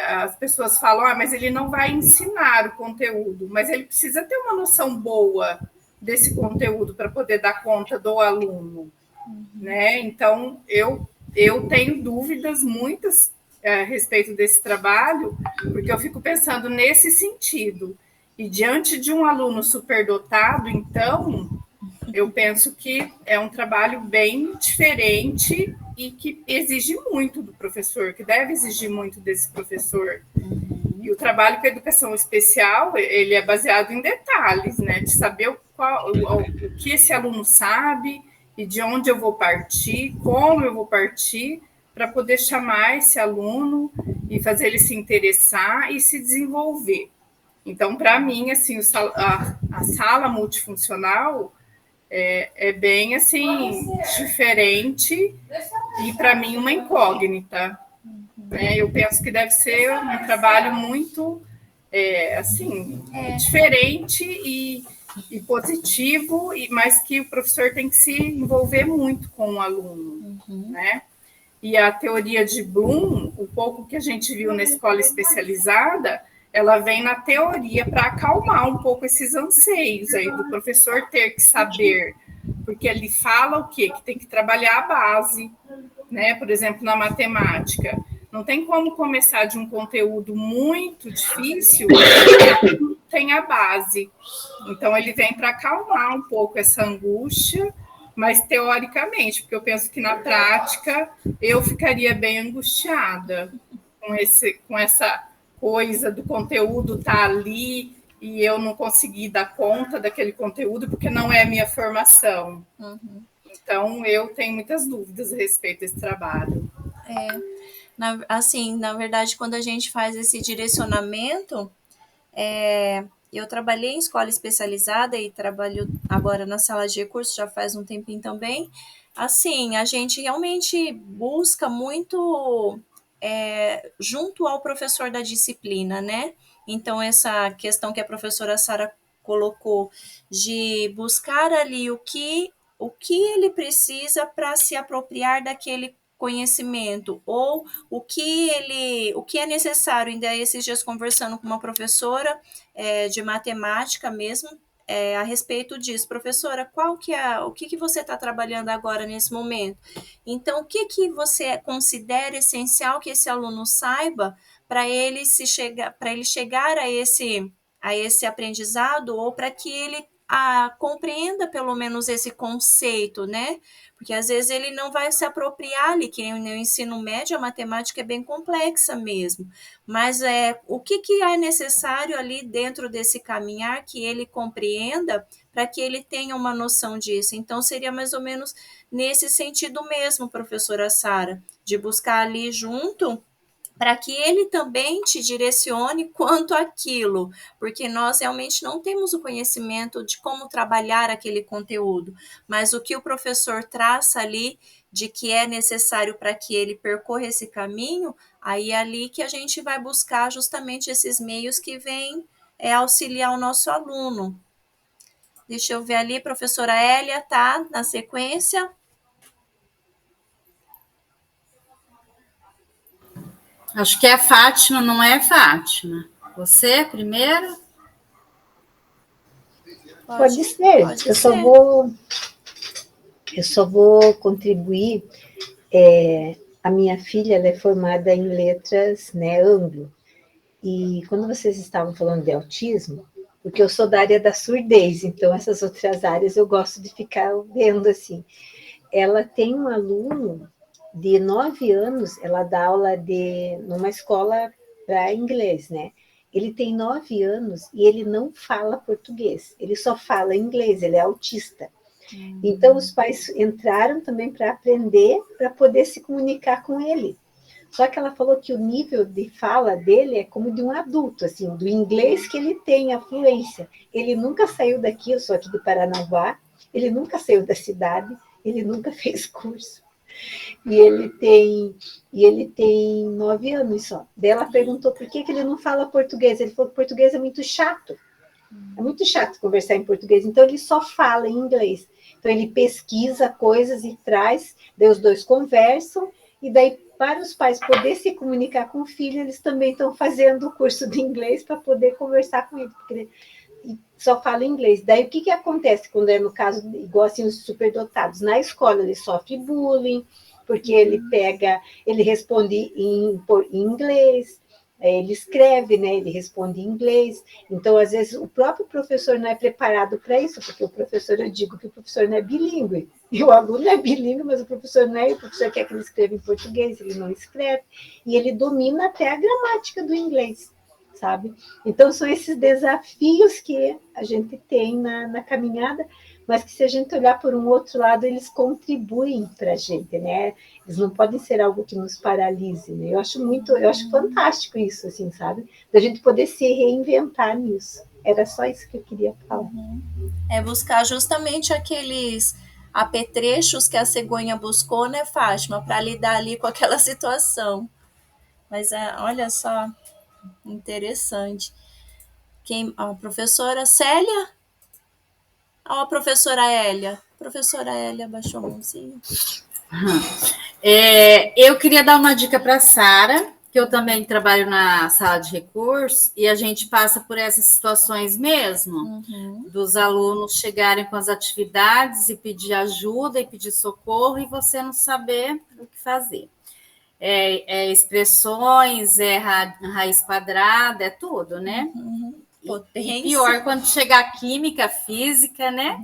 as pessoas falam, mas ele não vai ensinar o conteúdo, mas ele precisa ter uma noção boa desse conteúdo para poder dar conta do aluno, né? Então, eu tenho dúvidas muitas a respeito desse trabalho, porque eu fico pensando nesse sentido. E diante de um aluno superdotado, então, eu penso que é um trabalho bem diferente e que exige muito do professor, que deve exigir muito desse professor. E o trabalho com a educação especial, ele é baseado em detalhes, né? De saber o que esse aluno sabe e de onde eu vou partir, como eu vou partir, para poder chamar esse aluno e fazer ele se interessar e se desenvolver. Então, para mim, assim, a sala multifuncional é bem, assim, diferente e, para mim, uma incógnita. Eu penso que deve ser um trabalho muito, diferente e positivo, mas que o professor tem que se envolver muito com o aluno, né? E a teoria de Bloom, o pouco que a gente viu na escola especializada, ela vem na teoria para acalmar um pouco esses anseios aí do professor ter que saber, porque ele fala o quê? Que tem que trabalhar a base, né? Por exemplo, na matemática. Não tem como começar de um conteúdo muito difícil se não tem a base. Então, ele vem para acalmar um pouco essa angústia, mas teoricamente, porque eu penso que na prática eu ficaria bem angustiada com essa coisa do conteúdo estar ali e eu não conseguir dar conta daquele conteúdo porque não é a minha formação. Então, eu tenho muitas dúvidas a respeito desse trabalho. Na verdade, quando a gente faz esse direcionamento, eu trabalhei em escola especializada e trabalho agora na sala de recursos já faz um tempinho também. Assim, a gente realmente busca muito junto ao professor da disciplina, né? Então, essa questão que a professora Sara colocou de buscar ali o que ele precisa para se apropriar daquele conhecimento, ou o que é necessário. Ainda esses dias conversando com uma professora de matemática mesmo, a respeito disso. Professora, o que você está trabalhando agora nesse momento? Então, o que você considera essencial que esse aluno saiba para ele chegar a esse aprendizado, ou para que ele compreenda pelo menos esse conceito, né? Porque às vezes ele não vai se apropriar ali, que no ensino médio a matemática é bem complexa mesmo, mas o que é necessário ali dentro desse caminhar que ele compreenda para que ele tenha uma noção disso. Então seria mais ou menos nesse sentido mesmo, professora Sara, de buscar ali junto para que ele também te direcione quanto àquilo, porque nós realmente não temos o conhecimento de como trabalhar aquele conteúdo, mas o que o professor traça ali de que é necessário para que ele percorra esse caminho, aí é ali que a gente vai buscar justamente esses meios que vêm auxiliar o nosso aluno. Deixa eu ver ali, professora Hélia, tá? Na sequência. Acho que é Fátima, não é, Fátima? Você primeiro? Pode ser. Eu só vou contribuir. A minha filha, ela é formada em letras, né, anglo. E quando vocês estavam falando de autismo, porque eu sou da área da surdez, então essas outras áreas eu gosto de ficar vendo assim. Ela tem um aluno de 9 anos, ela dá aula numa escola para inglês, né? Ele tem 9 anos e ele não fala português, ele só fala inglês, ele é autista. Então, os pais entraram também para aprender, para poder se comunicar com ele. Só que ela falou que o nível de fala dele é como de um adulto, assim, do inglês que ele tem, a fluência. Ele nunca saiu daqui, eu sou aqui de Paranaguá, ele nunca saiu da cidade, ele nunca fez curso. E ele tem 9 anos só. Daí ela perguntou por que ele não fala português. Ele falou que português é muito chato. É muito chato conversar em português, então ele só fala em inglês. Então ele pesquisa coisas e traz, daí os dois conversam, e daí para os pais poderem se comunicar com o filho, eles também estão fazendo o curso de inglês para poder conversar com ele, porque ele só fala inglês. Daí o que acontece quando é no caso, igual assim, os superdotados? Na escola ele sofre bullying, porque ele responde em inglês, ele escreve, né? Ele responde em inglês. Então, às vezes, o próprio professor não é preparado para isso, porque o professor, eu digo que o professor não é bilíngue. E o aluno é bilíngue, mas o professor não é. E o professor quer que ele escreva em português, ele não escreve. E ele domina até a gramática do inglês, sabe? Então, são esses desafios que a gente tem na caminhada, mas que se a gente olhar por um outro lado, eles contribuem para a gente, né? Eles não podem ser algo que nos paralise, né? Eu acho fantástico isso, assim, sabe? Da gente poder se reinventar nisso. Era só isso que eu queria falar. É buscar justamente aqueles apetrechos que a cegonha buscou, né, Fátima, para lidar ali com aquela situação. Mas olha só, interessante. A professora Célia? A professora Hélia. Professora Hélia baixou a mãozinha. Eu queria dar uma dica para a Sara, que eu também trabalho na sala de recursos, e a gente passa por essas situações mesmo, dos alunos chegarem com as atividades e pedir ajuda e pedir socorro, e você não saber o que fazer. Expressões, raiz quadrada, é tudo, né? E pior quando chegar química, física, né?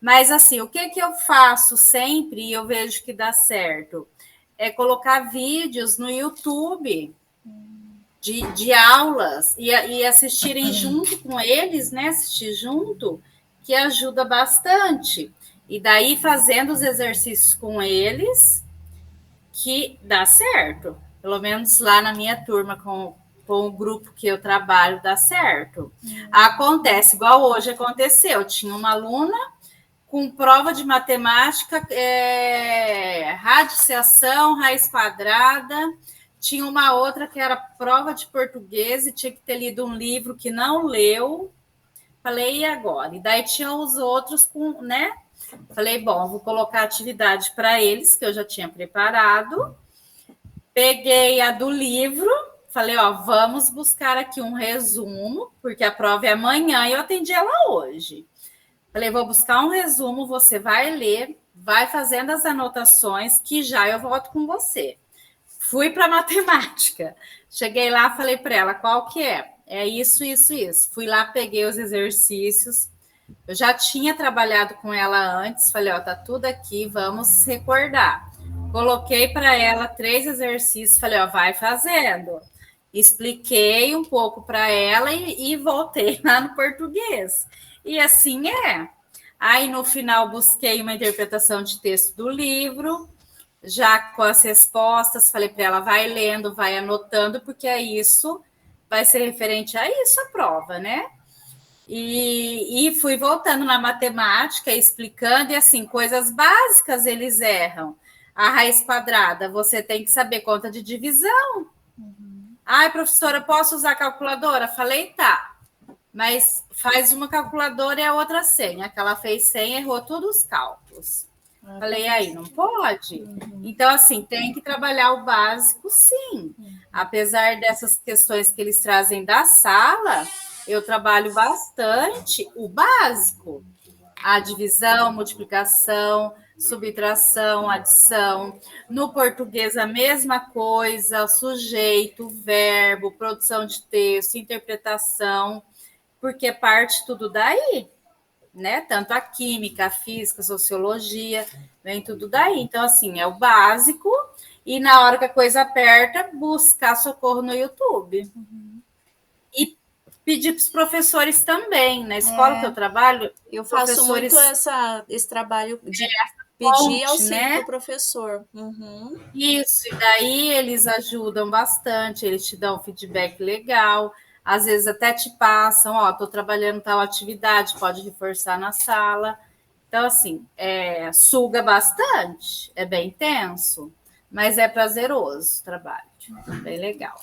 Mas, assim, o que eu faço sempre e eu vejo que dá certo? É colocar vídeos no YouTube de aulas e assistirem junto com eles, né? Assistir junto, que ajuda bastante. E daí, fazendo os exercícios com eles, que dá certo. Pelo menos lá na minha turma, com o grupo que eu trabalho, dá certo. Acontece, igual hoje aconteceu. Tinha uma aluna com prova de matemática, radiciação, raiz quadrada. Tinha uma outra que era prova de português e tinha que ter lido um livro que não leu. Falei, e agora? E daí tinha os outros né? Falei, bom, vou colocar atividade para eles, que eu já tinha preparado. Peguei a do livro, falei, vamos buscar aqui um resumo, porque a prova é amanhã e eu atendi ela hoje. Falei, vou buscar um resumo, você vai ler, vai fazendo as anotações, que já eu volto com você. Fui para matemática. Cheguei lá, falei para ela, qual que é? É isso, isso, isso. Fui lá, peguei os exercícios. Eu já tinha trabalhado com ela antes, falei, tá tudo aqui, vamos recordar. Coloquei para ela 3 exercícios, falei, vai fazendo. Expliquei um pouco para ela e voltei lá no português. E assim é. Aí, no final, busquei uma interpretação de texto do livro, já com as respostas, falei para ela, vai lendo, vai anotando, porque é isso, vai ser referente a isso a prova, né? E fui voltando na matemática, explicando, e assim, coisas básicas eles erram. A raiz quadrada, você tem que saber conta de divisão. Ai, professora, posso usar a calculadora? Falei, tá. Mas faz uma calculadora e a outra sem. A que ela fez sem, errou todos os cálculos. Falei, aí, não pode? Então, assim, tem que trabalhar o básico, sim. Apesar dessas questões que eles trazem da sala, eu trabalho bastante o básico. A divisão, multiplicação, subtração, adição. No português, a mesma coisa, sujeito, verbo, produção de texto, interpretação, porque parte tudo daí, né? Tanto a química, a física, a sociologia, vem tudo daí. Então, assim, é o básico, e na hora que a coisa aperta, buscar socorro no YouTube. E pedir para os professores também. Na escola que eu trabalho, eu faço muito esse trabalho de pedir auxílio, né, para o professor. Isso, e daí eles ajudam bastante, eles te dão feedback legal, às vezes até te passam, ó, estou trabalhando tal atividade, pode reforçar na sala. Então, assim, suga bastante, é bem tenso, mas é prazeroso o trabalho, bem legal.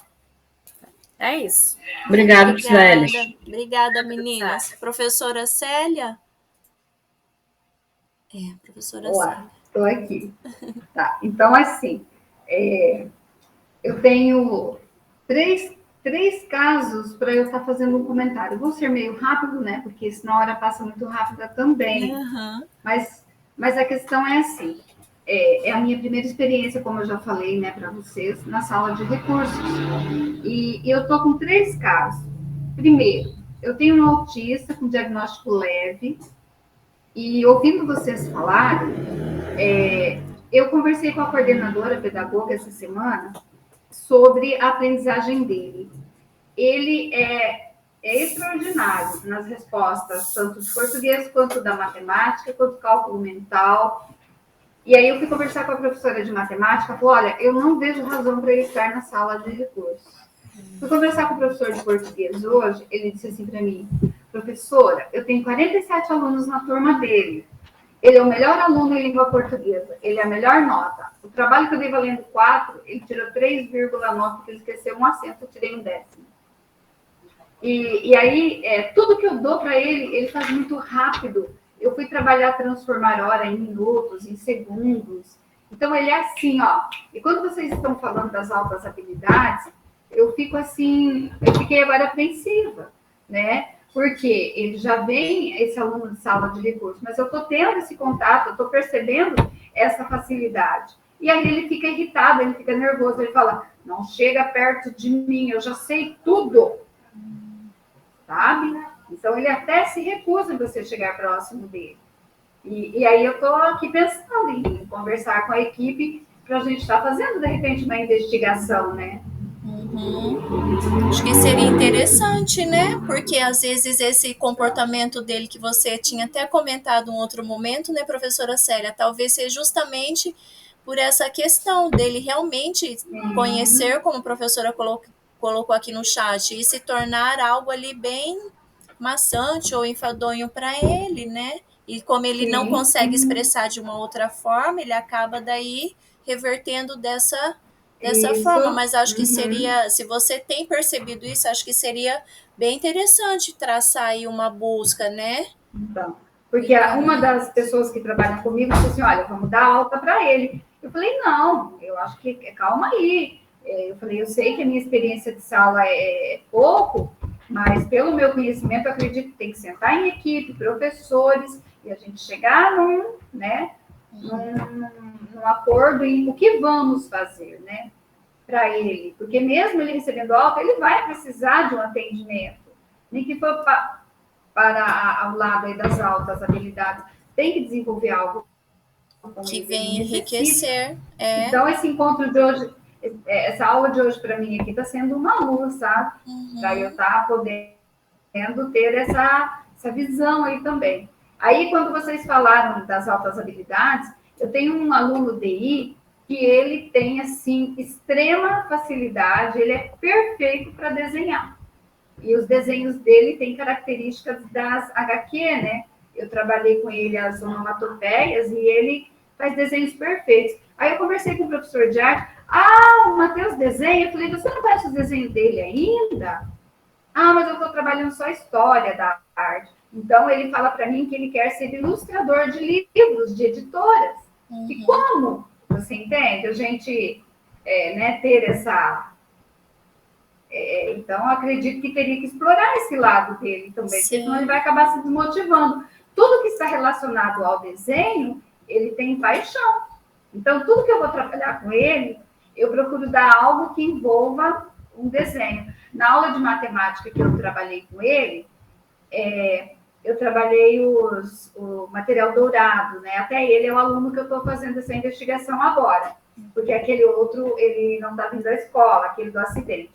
É isso. Obrigada, Célia. Obrigada, meninas. Professora Célia? Professora Olá, Célia. Estou aqui. Tá, então, assim, eu tenho três casos para eu estar fazendo um comentário. Vou ser meio rápido, né? Porque senão a hora passa muito rápida também. Mas a questão é assim, é a minha primeira experiência, como eu já falei, né, para vocês, na sala de recursos. E eu estou com 3 casos. Primeiro, eu tenho um autista com diagnóstico leve, e ouvindo vocês falarem, eu conversei com a coordenadora pedagoga essa semana sobre a aprendizagem dele. Ele é extraordinário nas respostas, tanto de português quanto da matemática, quanto cálculo mental. E aí eu fui conversar com a professora de matemática, falou, olha, eu não vejo razão para ele estar na sala de recursos. Fui conversar com o professor de português hoje, ele disse assim para mim, professora, eu tenho 47 alunos na turma dele. Ele é o melhor aluno em língua portuguesa, ele é a melhor nota. O trabalho que eu dei valendo 4, ele tirou 3,9, porque ele esqueceu um acento, eu tirei um 10. E aí, tudo que eu dou para ele, ele faz muito rápido. Eu fui trabalhar transformar hora em minutos, em segundos. Então, ele é assim, ó. E quando vocês estão falando das altas habilidades, eu fico assim, eu fiquei agora apreensiva, né? Porque ele já vem, esse aluno de sala de recursos, mas eu estou tendo esse contato, eu estou percebendo essa facilidade. E aí ele fica irritado, ele fica nervoso, ele fala, não chega perto de mim, eu já sei tudo. Sabe? Então, ele até se recusa em você chegar próximo dele. E aí eu estou aqui pensando em conversar com a equipe para a gente estar fazendo, de repente, uma investigação, né? Acho que seria interessante, né? Porque às vezes esse comportamento dele que você tinha até comentado em outro momento, né, professora Célia, talvez seja justamente por essa questão dele realmente conhecer, como a professora colocou aqui no chat, e se tornar algo ali bem maçante ou enfadonho para ele, né? E como ele não consegue expressar de uma outra forma, ele acaba daí revertendo dessa forma, mas acho que seria, se você tem percebido isso, acho que seria bem interessante traçar aí uma busca, né? Então, porque uma das pessoas que trabalha comigo disse assim, olha, vamos dar alta para ele. Eu falei, não, eu acho que, calma aí. Eu falei, eu sei que a minha experiência de sala é pouco, mas pelo meu conhecimento, eu acredito que tem que sentar em equipe, professores, e a gente chegar num acordo em o que vamos fazer, né, para ele. Porque mesmo ele recebendo alta, ele vai precisar de um atendimento. Nem que for para ao lado aí das altas habilidades, tem que desenvolver algo que vem enriquecer. Então, esse encontro de hoje, essa aula de hoje para mim aqui está sendo uma luz, sabe? Para eu estar podendo ter essa visão aí também. Aí, quando vocês falaram das altas habilidades, eu tenho um aluno DI que ele tem, assim, extrema facilidade, ele é perfeito para desenhar. E os desenhos dele têm características das HQ, né? Eu trabalhei com ele as onomatopeias e ele faz desenhos perfeitos. Aí eu conversei com o professor de arte. Ah, o Matheus desenha. Eu falei, você não conhece os desenhos dele ainda? Ah, mas eu estou trabalhando só a história da arte. Então, ele fala para mim que ele quer ser ilustrador de livros, de editoras. E como? Você entende? A gente né, ter essa... então, acredito que teria que explorar esse lado dele também, porque senão ele vai acabar se desmotivando. Tudo que está relacionado ao desenho, ele tem paixão. Então, tudo que eu vou trabalhar com ele, eu procuro dar algo que envolva um desenho. Na aula de matemática que eu trabalhei com ele, eu trabalhei o material dourado, né? Até ele é o aluno que eu estou fazendo essa investigação agora, porque aquele outro, ele não está vindo da escola, aquele do acidente.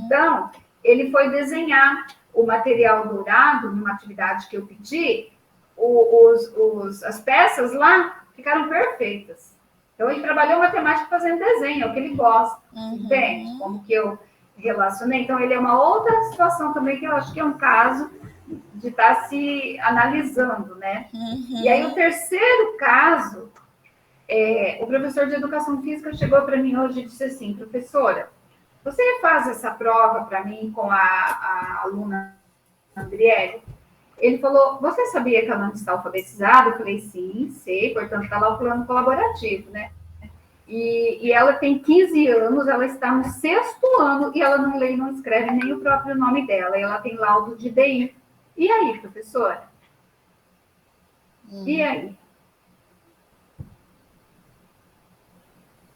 Então, ele foi desenhar o material dourado, numa atividade que eu pedi, as peças lá ficaram perfeitas. Então, ele trabalhou matemática fazendo desenho, é o que ele gosta, entende? Como que eu relacionei. Então, ele é uma outra situação também, que eu acho que é um caso de estar se analisando, né? E aí, o terceiro caso, o professor de educação física chegou para mim hoje e disse assim, professora, você faz essa prova para mim com a aluna Andriele? Ele falou, você sabia que ela não está alfabetizada? Eu falei, sim, sei, portanto, está lá o plano colaborativo, né? E ela tem 15 anos, ela está no 6º ano e ela não lê e não escreve nem o próprio nome dela. E ela tem laudo de DI. E aí, professora? E aí?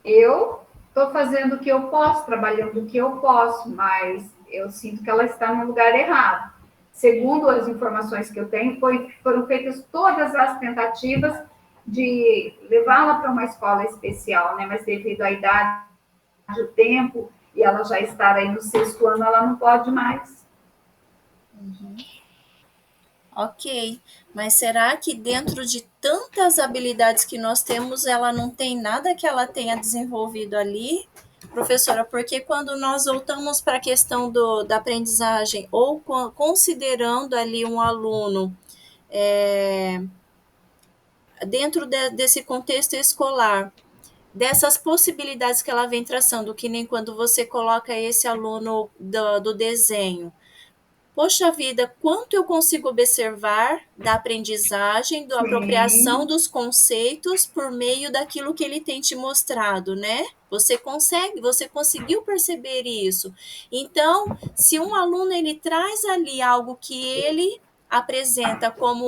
Eu estou fazendo o que eu posso, trabalhando o que eu posso, mas eu sinto que ela está no lugar errado. Segundo as informações que eu tenho, foram feitas todas as tentativas de levá-la para uma escola especial, né? Mas devido à idade, o tempo, e ela já estar aí no 6º ano, ela não pode mais. Ok, mas será que dentro de tantas habilidades que nós temos, ela não tem nada que ela tenha desenvolvido ali, professora? Porque quando nós voltamos para a questão da aprendizagem, ou considerando ali um aluno dentro desse contexto escolar, dessas possibilidades que ela vem traçando, que nem quando você coloca esse aluno do desenho, poxa vida, quanto eu consigo observar da aprendizagem, da apropriação dos conceitos por meio daquilo que ele tem te mostrado, né? Você conseguiu perceber isso. Então, se um aluno ele traz ali algo que ele apresenta como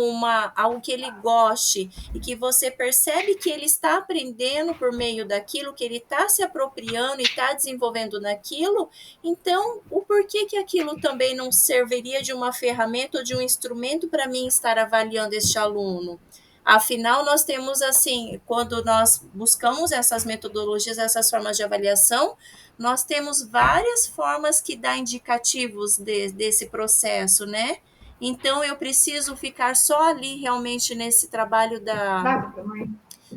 algo que ele goste e que você percebe que ele está aprendendo por meio daquilo, que ele está se apropriando e está desenvolvendo naquilo, então o porquê que aquilo também não serviria de uma ferramenta ou de um instrumento para mim estar avaliando este aluno? Afinal, nós temos assim, quando nós buscamos essas metodologias, essas formas de avaliação, nós temos várias formas que dão indicativos desse processo, né? Então, eu preciso ficar só ali realmente nesse trabalho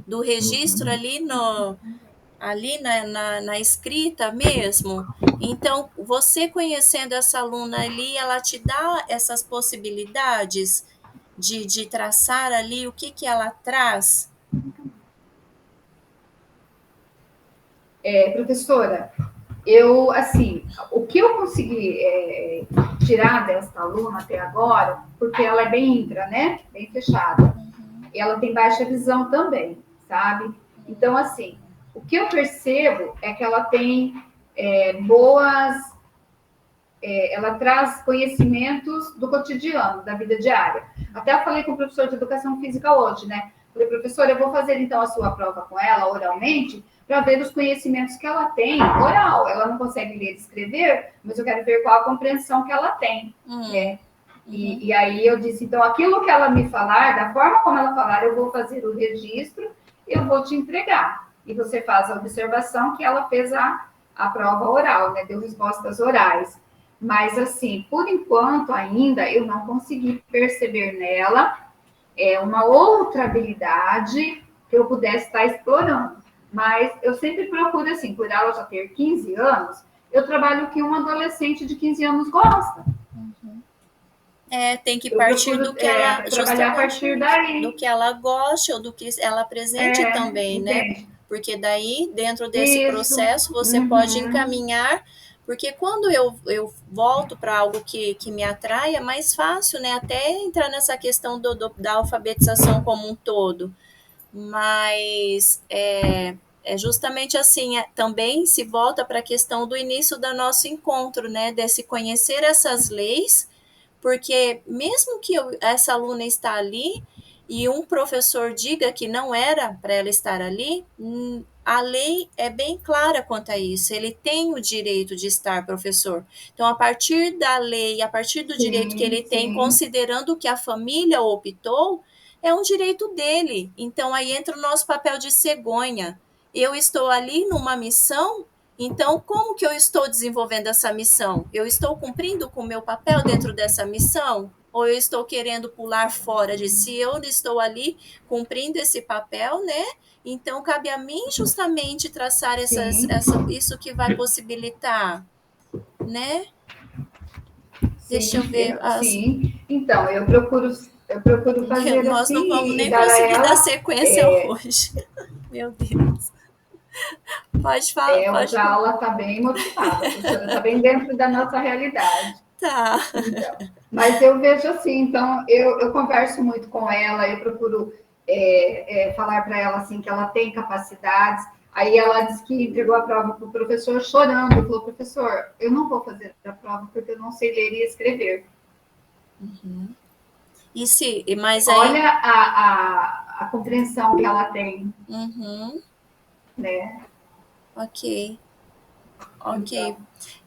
do registro ali na escrita mesmo. Então, você conhecendo essa aluna ali, ela te dá essas possibilidades de traçar ali o que ela traz? Professora, eu, assim, o que eu consegui tirar dessa aluna até agora, porque ela é bem intra, né? Bem fechada. E ela tem baixa visão também, sabe? Então, assim, o que eu percebo é que ela tem ela traz conhecimentos do cotidiano, da vida diária. Até eu falei com o professor de educação física hoje, né? Falei, professor, eu vou fazer então a sua prova com ela oralmente, para ver os conhecimentos que ela tem oral. Ela não consegue ler e escrever, mas eu quero ver qual a compreensão que ela tem, né? E aí eu disse, então, aquilo que ela me falar, da forma como ela falar, eu vou fazer o registro, eu vou te entregar. E você faz a observação que ela fez a prova oral, né? Deu respostas orais. Mas, assim, por enquanto ainda, eu não consegui perceber nela uma outra habilidade que eu pudesse estar explorando. Mas eu sempre procuro, assim, por ela já ter 15 anos, eu trabalho o que um adolescente de 15 anos gosta. Tem que partir do que ela trabalhar a partir daí. do que ela goste ou do que ela apresente também, né? Porque daí, dentro desse processo, você pode encaminhar, porque quando eu volto para algo que me atrai, é mais fácil, né? Até entrar nessa questão da alfabetização como um todo. Mas é justamente assim, também se volta para a questão do início do nosso encontro, né? Desse conhecer essas leis, porque mesmo que essa aluna está ali e um professor diga que não era para ela estar ali, a lei é bem clara quanto a isso. Ele tem o direito de estar, professor. Então, a partir da lei, a partir do direito que ele tem, considerando que a família optou, é um direito dele. Então, aí entra o nosso papel de cegonha. Eu estou ali numa missão. Então, como que eu estou desenvolvendo essa missão? Eu estou cumprindo com o meu papel dentro dessa missão? Ou eu estou querendo pular fora de si? Eu estou ali cumprindo esse papel, né? Então, cabe a mim justamente traçar isso que vai possibilitar, né? Deixa eu ver. Sim, então, eu procuro fazer Nós assim. Nós não vamos nem conseguir dar sequência hoje. Meu Deus. Pode falar. Hoje a aula está bem motivada, a professora está bem dentro da nossa realidade. Tá. Então, mas eu vejo assim, então, eu converso muito com ela, eu procuro falar para ela assim, que ela tem capacidades. Aí ela disse que entregou a prova para o professor chorando, falou, professor, eu não vou fazer a prova porque eu não sei ler e escrever. Mas aí... Olha a compreensão que ela tem. Né? Ok.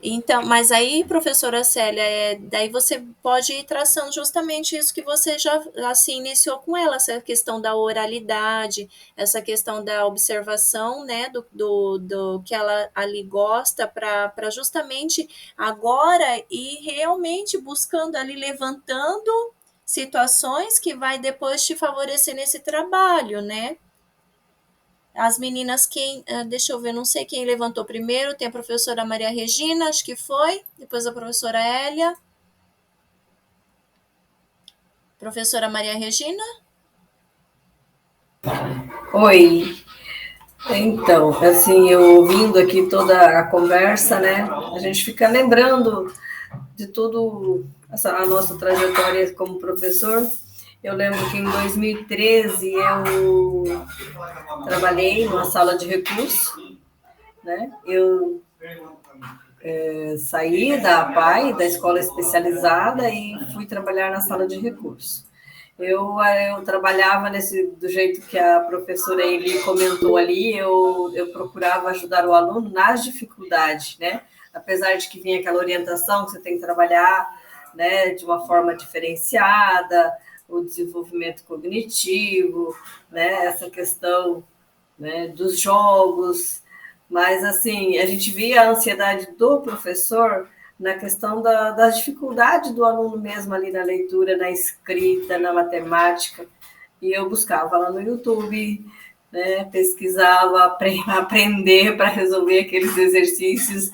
Então, mas aí, professora Célia, daí você pode ir traçando justamente isso que você já assim iniciou com ela, essa questão da oralidade, essa questão da observação, né, do que ela ali gosta, para justamente agora ir realmente buscando ali, levantando situações que vai depois te favorecer nesse trabalho, né? As meninas, deixa eu ver, não sei quem levantou primeiro, tem a professora Maria Regina, acho que foi, depois a professora Hélia. Professora Maria Regina? Oi. Então, assim, eu ouvindo aqui toda a conversa, né, a gente fica lembrando de tudo, a nossa trajetória como professor. Eu lembro que em 2013 eu trabalhei numa sala de recurso, né? Eu saí da APAE, da escola especializada, e fui trabalhar na sala de recurso. Eu trabalhava do jeito que a professora Eli comentou ali, eu procurava ajudar o aluno nas dificuldades, né? Apesar de que vinha aquela orientação que você tem que trabalhar, né, de uma forma diferenciada, o desenvolvimento cognitivo, né, essa questão, né, dos jogos, mas, assim, a gente via a ansiedade do professor na questão da dificuldade do aluno mesmo ali na leitura, na escrita, na matemática, e eu buscava lá no YouTube, né, pesquisava, aprender para resolver aqueles exercícios,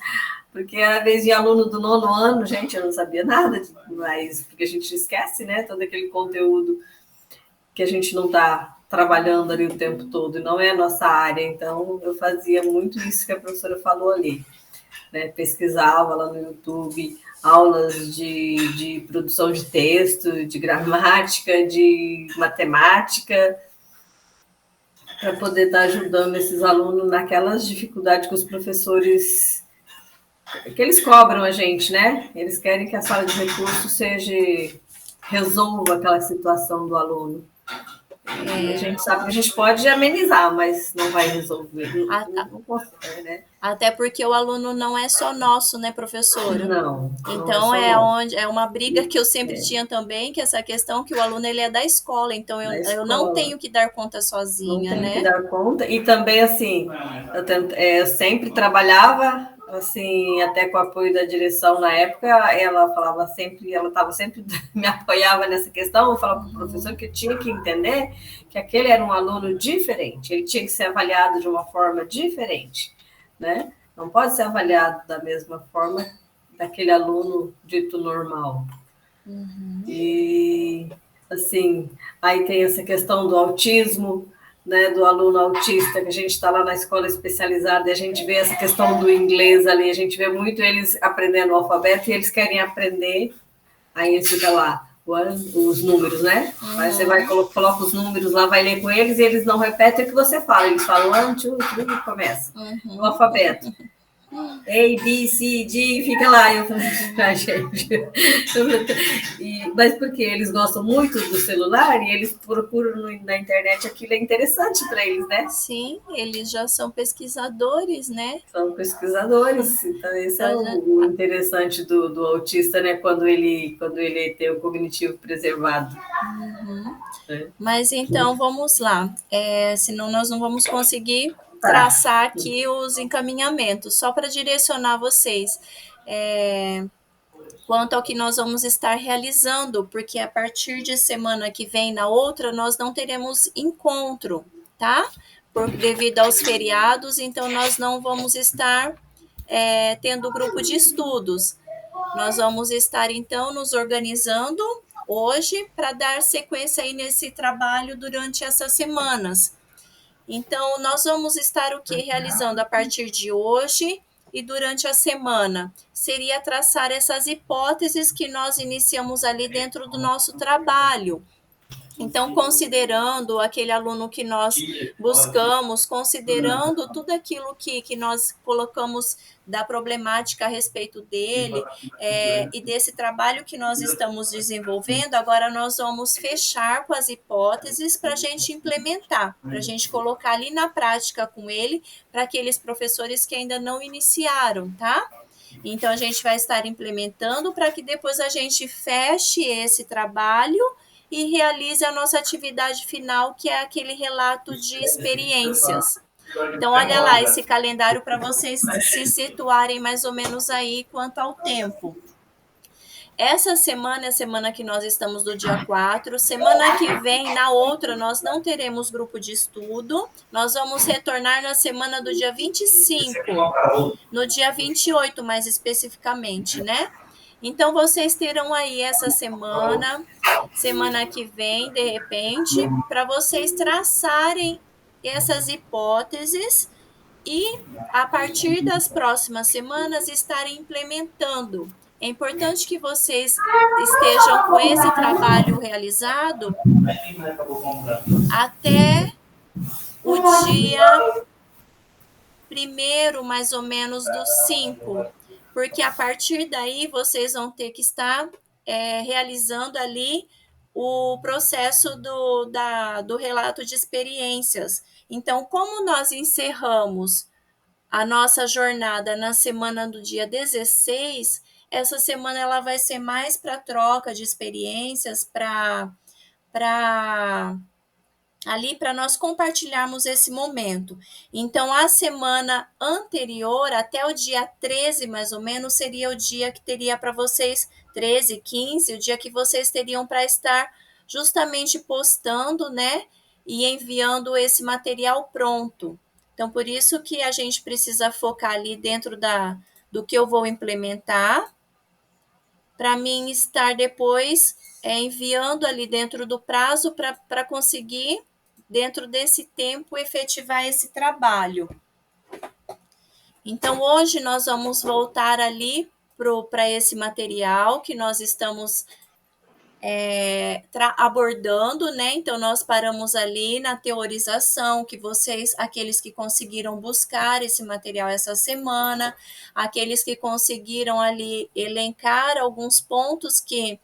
porque às vezes de aluno do 9º ano, gente, eu não sabia nada, mas porque a gente esquece, né, todo aquele conteúdo que a gente não está trabalhando ali o tempo todo, e não é a nossa área, então eu fazia muito isso que a professora falou ali, né, pesquisava lá no YouTube, aulas de produção de texto, de gramática, de matemática, para poder estar ajudando esses alunos naquelas dificuldades que os professores... que eles cobram a gente, né? Eles querem que a sala de recursos resolva aquela situação do aluno. E a gente sabe que a gente pode amenizar, mas não vai resolver. Não consegue, né? Até porque o aluno não é só nosso, né, professora? Não. Então é uma briga que eu sempre tinha também, que essa questão que o aluno ele é da escola, então eu não tenho que dar conta sozinha, não né? Não tenho que dar conta. E também, assim, eu sempre trabalhava assim, até com o apoio da direção na época, ela falava sempre, ela estava sempre, me apoiava nessa questão, eu falava para o professor que tinha que entender que aquele era um aluno diferente, ele tinha que ser avaliado de uma forma diferente, né? Não pode ser avaliado da mesma forma daquele aluno dito normal. E, assim, aí tem essa questão do autismo, né, do aluno autista, que a gente está lá na escola especializada e a gente vê essa questão do inglês ali, a gente vê muito eles aprendendo o alfabeto e eles querem aprender, aí eles ficam lá, os números, né? Aí você vai, coloca os números lá, vai ler com eles e eles não repetem o que você fala, eles falam 1, 2, 3 e começa. O alfabeto. A, B, C, D, fica lá. Eu falei, gente. Mas porque eles gostam muito do celular e eles procuram na internet, aquilo é interessante para eles, né? Sim, eles já são pesquisadores, né? São pesquisadores. Então, esse é o interessante do autista, né? Quando ele tem o cognitivo preservado. Mas então, vamos lá. Senão nós não vamos conseguir traçar aqui os encaminhamentos, só para direcionar vocês quanto ao que nós vamos estar realizando, porque a partir de semana que vem, na outra, nós não teremos encontro, tá? Devido aos feriados, então nós não vamos estar tendo grupo de estudos. Nós vamos estar, então, nos organizando hoje para dar sequência aí nesse trabalho durante essas semanas. Então, nós vamos estar o que realizando a partir de hoje e durante a semana? Seria traçar essas hipóteses que nós iniciamos ali dentro do nosso trabalho. Então, considerando aquele aluno que nós buscamos, considerando tudo aquilo que nós colocamos da problemática a respeito dele e desse trabalho que nós estamos desenvolvendo, agora nós vamos fechar com as hipóteses para a gente implementar, para a gente colocar ali na prática com ele, para aqueles professores que ainda não iniciaram, tá? Então, a gente vai estar implementando para que depois a gente feche esse trabalho e realize a nossa atividade final, que é aquele relato de experiências. Então, olha lá esse calendário para vocês se situarem mais ou menos aí quanto ao tempo. Essa semana é a semana que nós estamos do dia 4. Semana que vem, na outra, nós não teremos grupo de estudo. Nós vamos retornar na semana do dia 25. No dia 28, mais especificamente, né? Então, vocês terão aí essa semana que vem, de repente, para vocês traçarem essas hipóteses e, a partir das próximas semanas, estarem implementando. É importante que vocês estejam com esse trabalho realizado até o dia 1º, mais ou menos, do 5, porque a partir daí vocês vão ter que estar realizando ali o processo do relato de experiências. Então, como nós encerramos a nossa jornada na semana do dia 16, essa semana ela vai ser mais para troca de experiências, para nós compartilharmos esse momento. Então, a semana anterior, até o dia 13, mais ou menos, seria o dia que teria para vocês, 13, 15, o dia que vocês teriam para estar justamente postando, né, e enviando esse material pronto. Então, por isso que a gente precisa focar ali dentro do que eu vou implementar, para mim estar depois enviando ali dentro do prazo para conseguir, dentro desse tempo, efetivar esse trabalho. Então, hoje nós vamos voltar ali para esse material que nós estamos abordando, né? Então, nós paramos ali na teorização, que vocês, aqueles que conseguiram buscar esse material essa semana, aqueles que conseguiram ali elencar alguns pontos que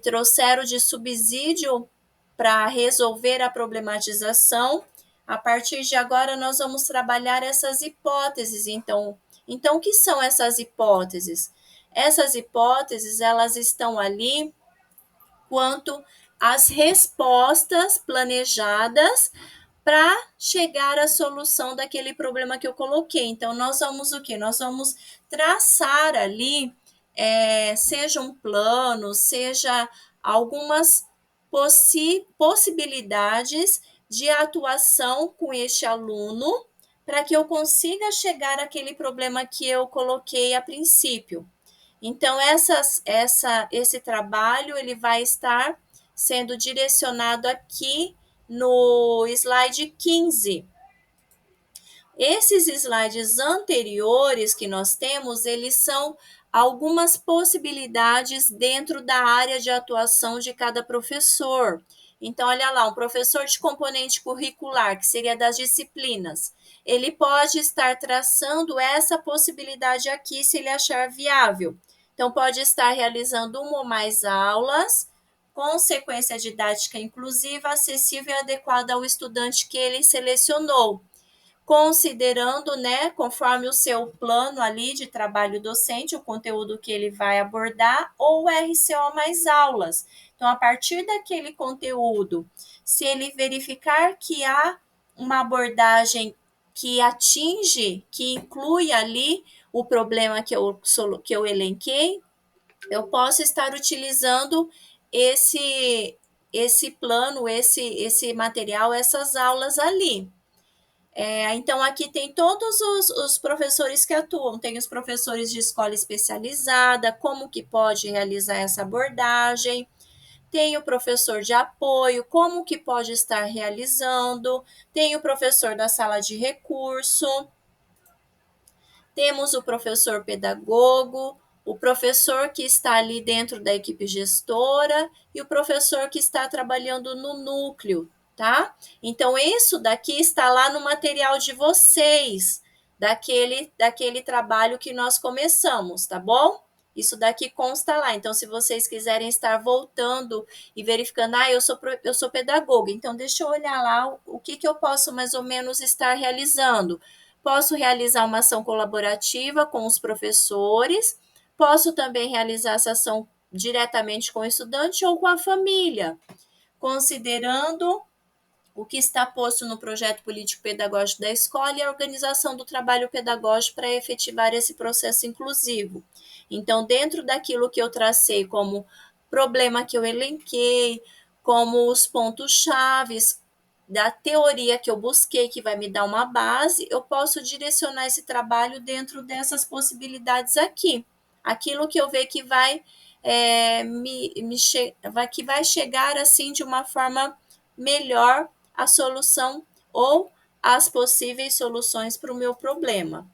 trouxeram de subsídio para resolver a problematização. A partir de agora, nós vamos trabalhar essas hipóteses. Então, o que são essas hipóteses? Essas hipóteses, elas estão ali quanto às respostas planejadas para chegar à solução daquele problema que eu coloquei. Então, nós vamos o quê? Nós vamos traçar ali, seja um plano, seja algumas possibilidades de atuação com este aluno para que eu consiga chegar àquele problema que eu coloquei a princípio. Então, esse trabalho ele vai estar sendo direcionado aqui no slide 15. Esses slides anteriores que nós temos, eles são algumas possibilidades dentro da área de atuação de cada professor. Então, olha lá, um professor de componente curricular, que seria das disciplinas, ele pode estar traçando essa possibilidade aqui, se ele achar viável. Então, pode estar realizando uma ou mais aulas, com sequência didática inclusiva, acessível e adequada ao estudante que ele selecionou, considerando, né, conforme o seu plano ali de trabalho docente, o conteúdo que ele vai abordar, ou o RCO mais aulas. Então, a partir daquele conteúdo, se ele verificar que há uma abordagem que atinge, que inclui ali o problema que eu elenquei, eu posso estar utilizando esse plano, esse material, essas aulas ali. Então, aqui tem todos os professores que atuam, tem os professores de escola especializada, como que pode realizar essa abordagem, tem o professor de apoio, como que pode estar realizando, tem o professor da sala de recurso, temos o professor pedagogo, o professor que está ali dentro da equipe gestora e o professor que está trabalhando no núcleo, tá? Então, isso daqui está lá no material de vocês, daquele trabalho que nós começamos, tá bom? Isso daqui consta lá. Então, se vocês quiserem estar voltando e verificando, eu sou pedagoga, então deixa eu olhar lá o que eu posso mais ou menos estar realizando. Posso realizar uma ação colaborativa com os professores, posso também realizar essa ação diretamente com o estudante ou com a família, considerando o que está posto no projeto político-pedagógico da escola e a organização do trabalho pedagógico para efetivar esse processo inclusivo. Então, dentro daquilo que eu tracei como problema que eu elenquei, como os pontos-chave da teoria que eu busquei, que vai me dar uma base, eu posso direcionar esse trabalho dentro dessas possibilidades aqui. Aquilo que eu ver que vai, que vai chegar assim de uma forma melhor a solução ou as possíveis soluções para o meu problema.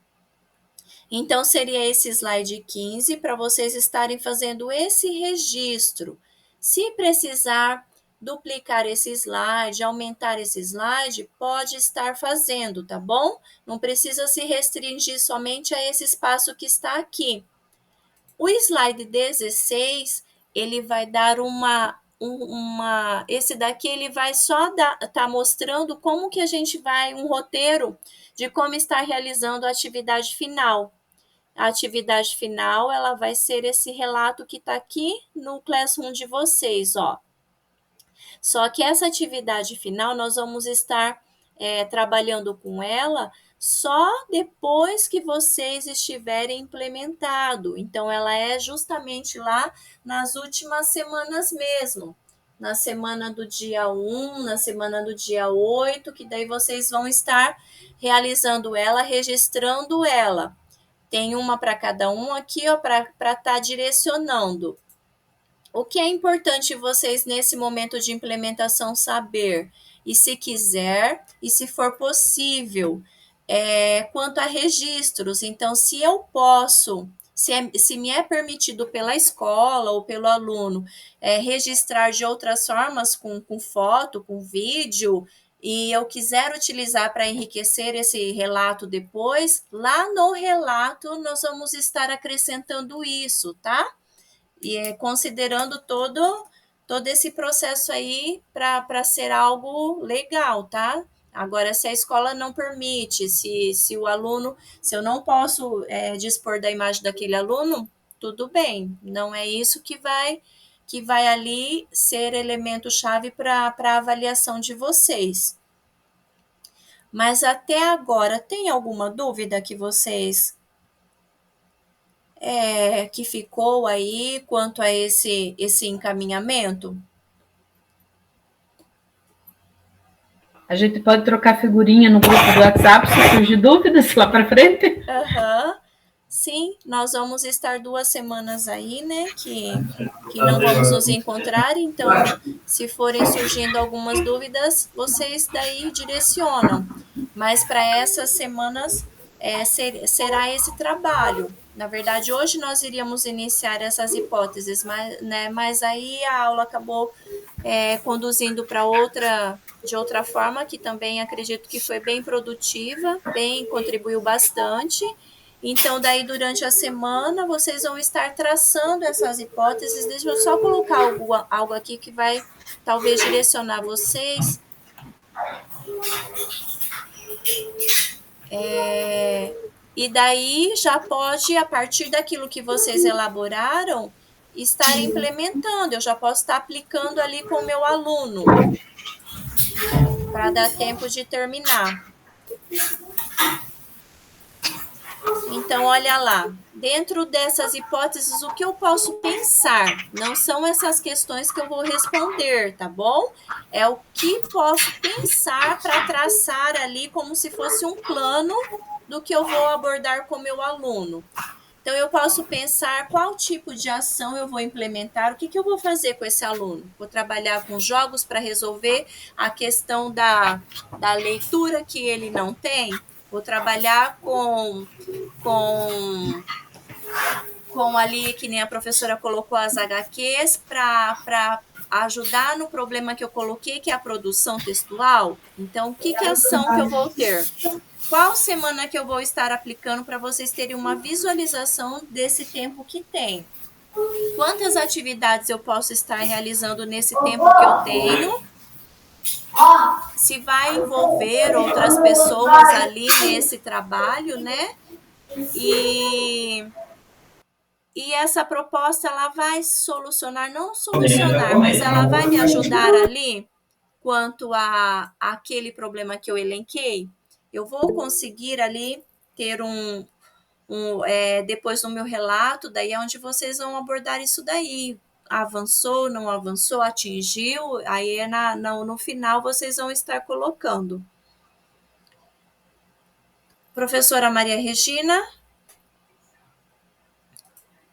Então, seria esse slide 15 para vocês estarem fazendo esse registro. Se precisar duplicar esse slide, aumentar esse slide, pode estar fazendo, tá bom? Não precisa se restringir somente a esse espaço que está aqui. O slide 16, ele vai dar esse daqui ele vai só tá mostrando como que a gente vai, um roteiro de como está realizando a atividade final. A atividade final, ela vai ser esse relato que está aqui no Classroom de vocês, ó. Só que essa atividade final, nós vamos estar trabalhando com ela só depois que vocês estiverem implementado. Então, ela é justamente lá nas últimas semanas mesmo. Na semana do dia 1, na semana do dia 8, que daí vocês vão estar realizando ela, registrando ela. Tem uma para cada um aqui, ó, para estar direcionando. O que é importante vocês nesse momento de implementação saber? E se quiser, e se for possível, quanto a registros. Então, se eu posso, se me é permitido pela escola ou pelo aluno registrar de outras formas, com foto, com vídeo, e eu quiser utilizar para enriquecer esse relato depois, lá no relato nós vamos estar acrescentando isso, tá? E considerando todo esse processo aí para ser algo legal, tá? Agora, se a escola não permite, se o aluno, se eu não posso dispor da imagem daquele aluno, tudo bem, não é isso que vai ali ser elemento-chave para a avaliação de vocês. Mas até agora, tem alguma dúvida que vocês que ficou aí quanto a esse encaminhamento? A gente pode trocar figurinha no grupo do WhatsApp se surgir dúvidas lá para frente? Sim, nós vamos estar 2 semanas aí, né, que não vamos nos encontrar, então, se forem surgindo algumas dúvidas, vocês daí direcionam. Mas para essas semanas será esse trabalho. Na verdade, hoje nós iríamos iniciar essas hipóteses, mas aí a aula acabou conduzindo para de outra forma, que também acredito que foi bem produtiva, contribuiu bastante. Então, daí, durante a semana, vocês vão estar traçando essas hipóteses. Deixa eu só colocar algo aqui que vai, talvez, direcionar vocês. E daí, já pode, a partir daquilo que vocês elaboraram, estar implementando. Eu já posso estar aplicando ali com o meu aluno, para dar tempo de terminar. Então, olha lá, dentro dessas hipóteses, o que eu posso pensar? Não são essas questões que eu vou responder, tá bom? É o que posso pensar para traçar ali como se fosse um plano do que eu vou abordar com meu aluno. Então, eu posso pensar qual tipo de ação eu vou implementar, o que eu vou fazer com esse aluno. Vou trabalhar com jogos para resolver a questão da leitura que ele não tem. Vou trabalhar com ali, que nem a professora colocou as HQs, para ajudar no problema que eu coloquei, que é a produção textual. Então, que ação que eu vou ter? Qual semana que eu vou estar aplicando para vocês terem uma visualização desse tempo que tem? Quantas atividades eu posso estar realizando nesse tempo que eu tenho? Se vai envolver outras pessoas ali nesse trabalho, né? E essa proposta, ela vai não solucionar, mas ela vai me ajudar ali quanto a aquele problema que eu elenquei. Eu vou conseguir ali ter depois no meu relato, daí é onde vocês vão abordar isso daí. Avançou, não avançou, atingiu, aí no final vocês vão estar colocando. Professora Maria Regina?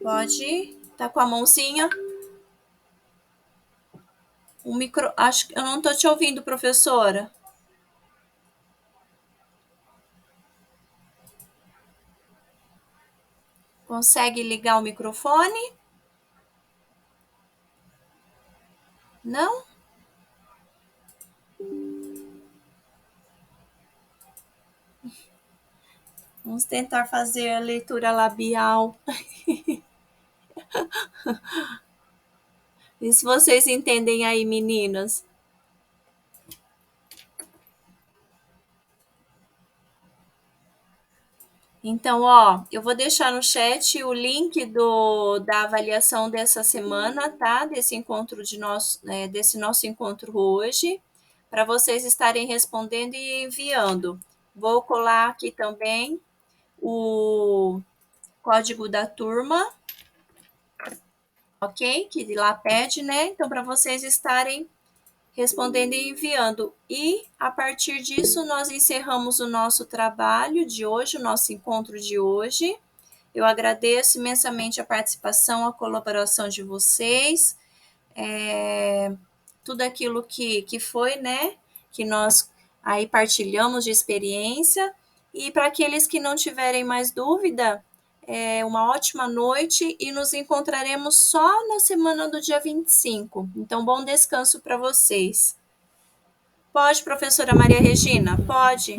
Pode? Tá com a mãozinha? Acho que eu não estou te ouvindo, professora. Consegue ligar o microfone? Não? Vamos tentar fazer a leitura labial. E se vocês entendem aí, meninas? Então, eu vou deixar no chat o link da avaliação dessa semana, tá? Desse nosso encontro hoje, para vocês estarem respondendo e enviando. Vou colar aqui também o código da turma, ok? Que lá pede, né? Então, para vocês estarem respondendo e enviando. E, a partir disso, nós encerramos o nosso trabalho de hoje, o nosso encontro de hoje. Eu agradeço imensamente a participação, a colaboração de vocês, tudo aquilo que foi, né, que nós aí partilhamos de experiência. E para aqueles que não tiverem mais dúvida, uma ótima noite e nos encontraremos só na semana do dia 25. Então, bom descanso para vocês. Pode, professora Maria Regina? Pode.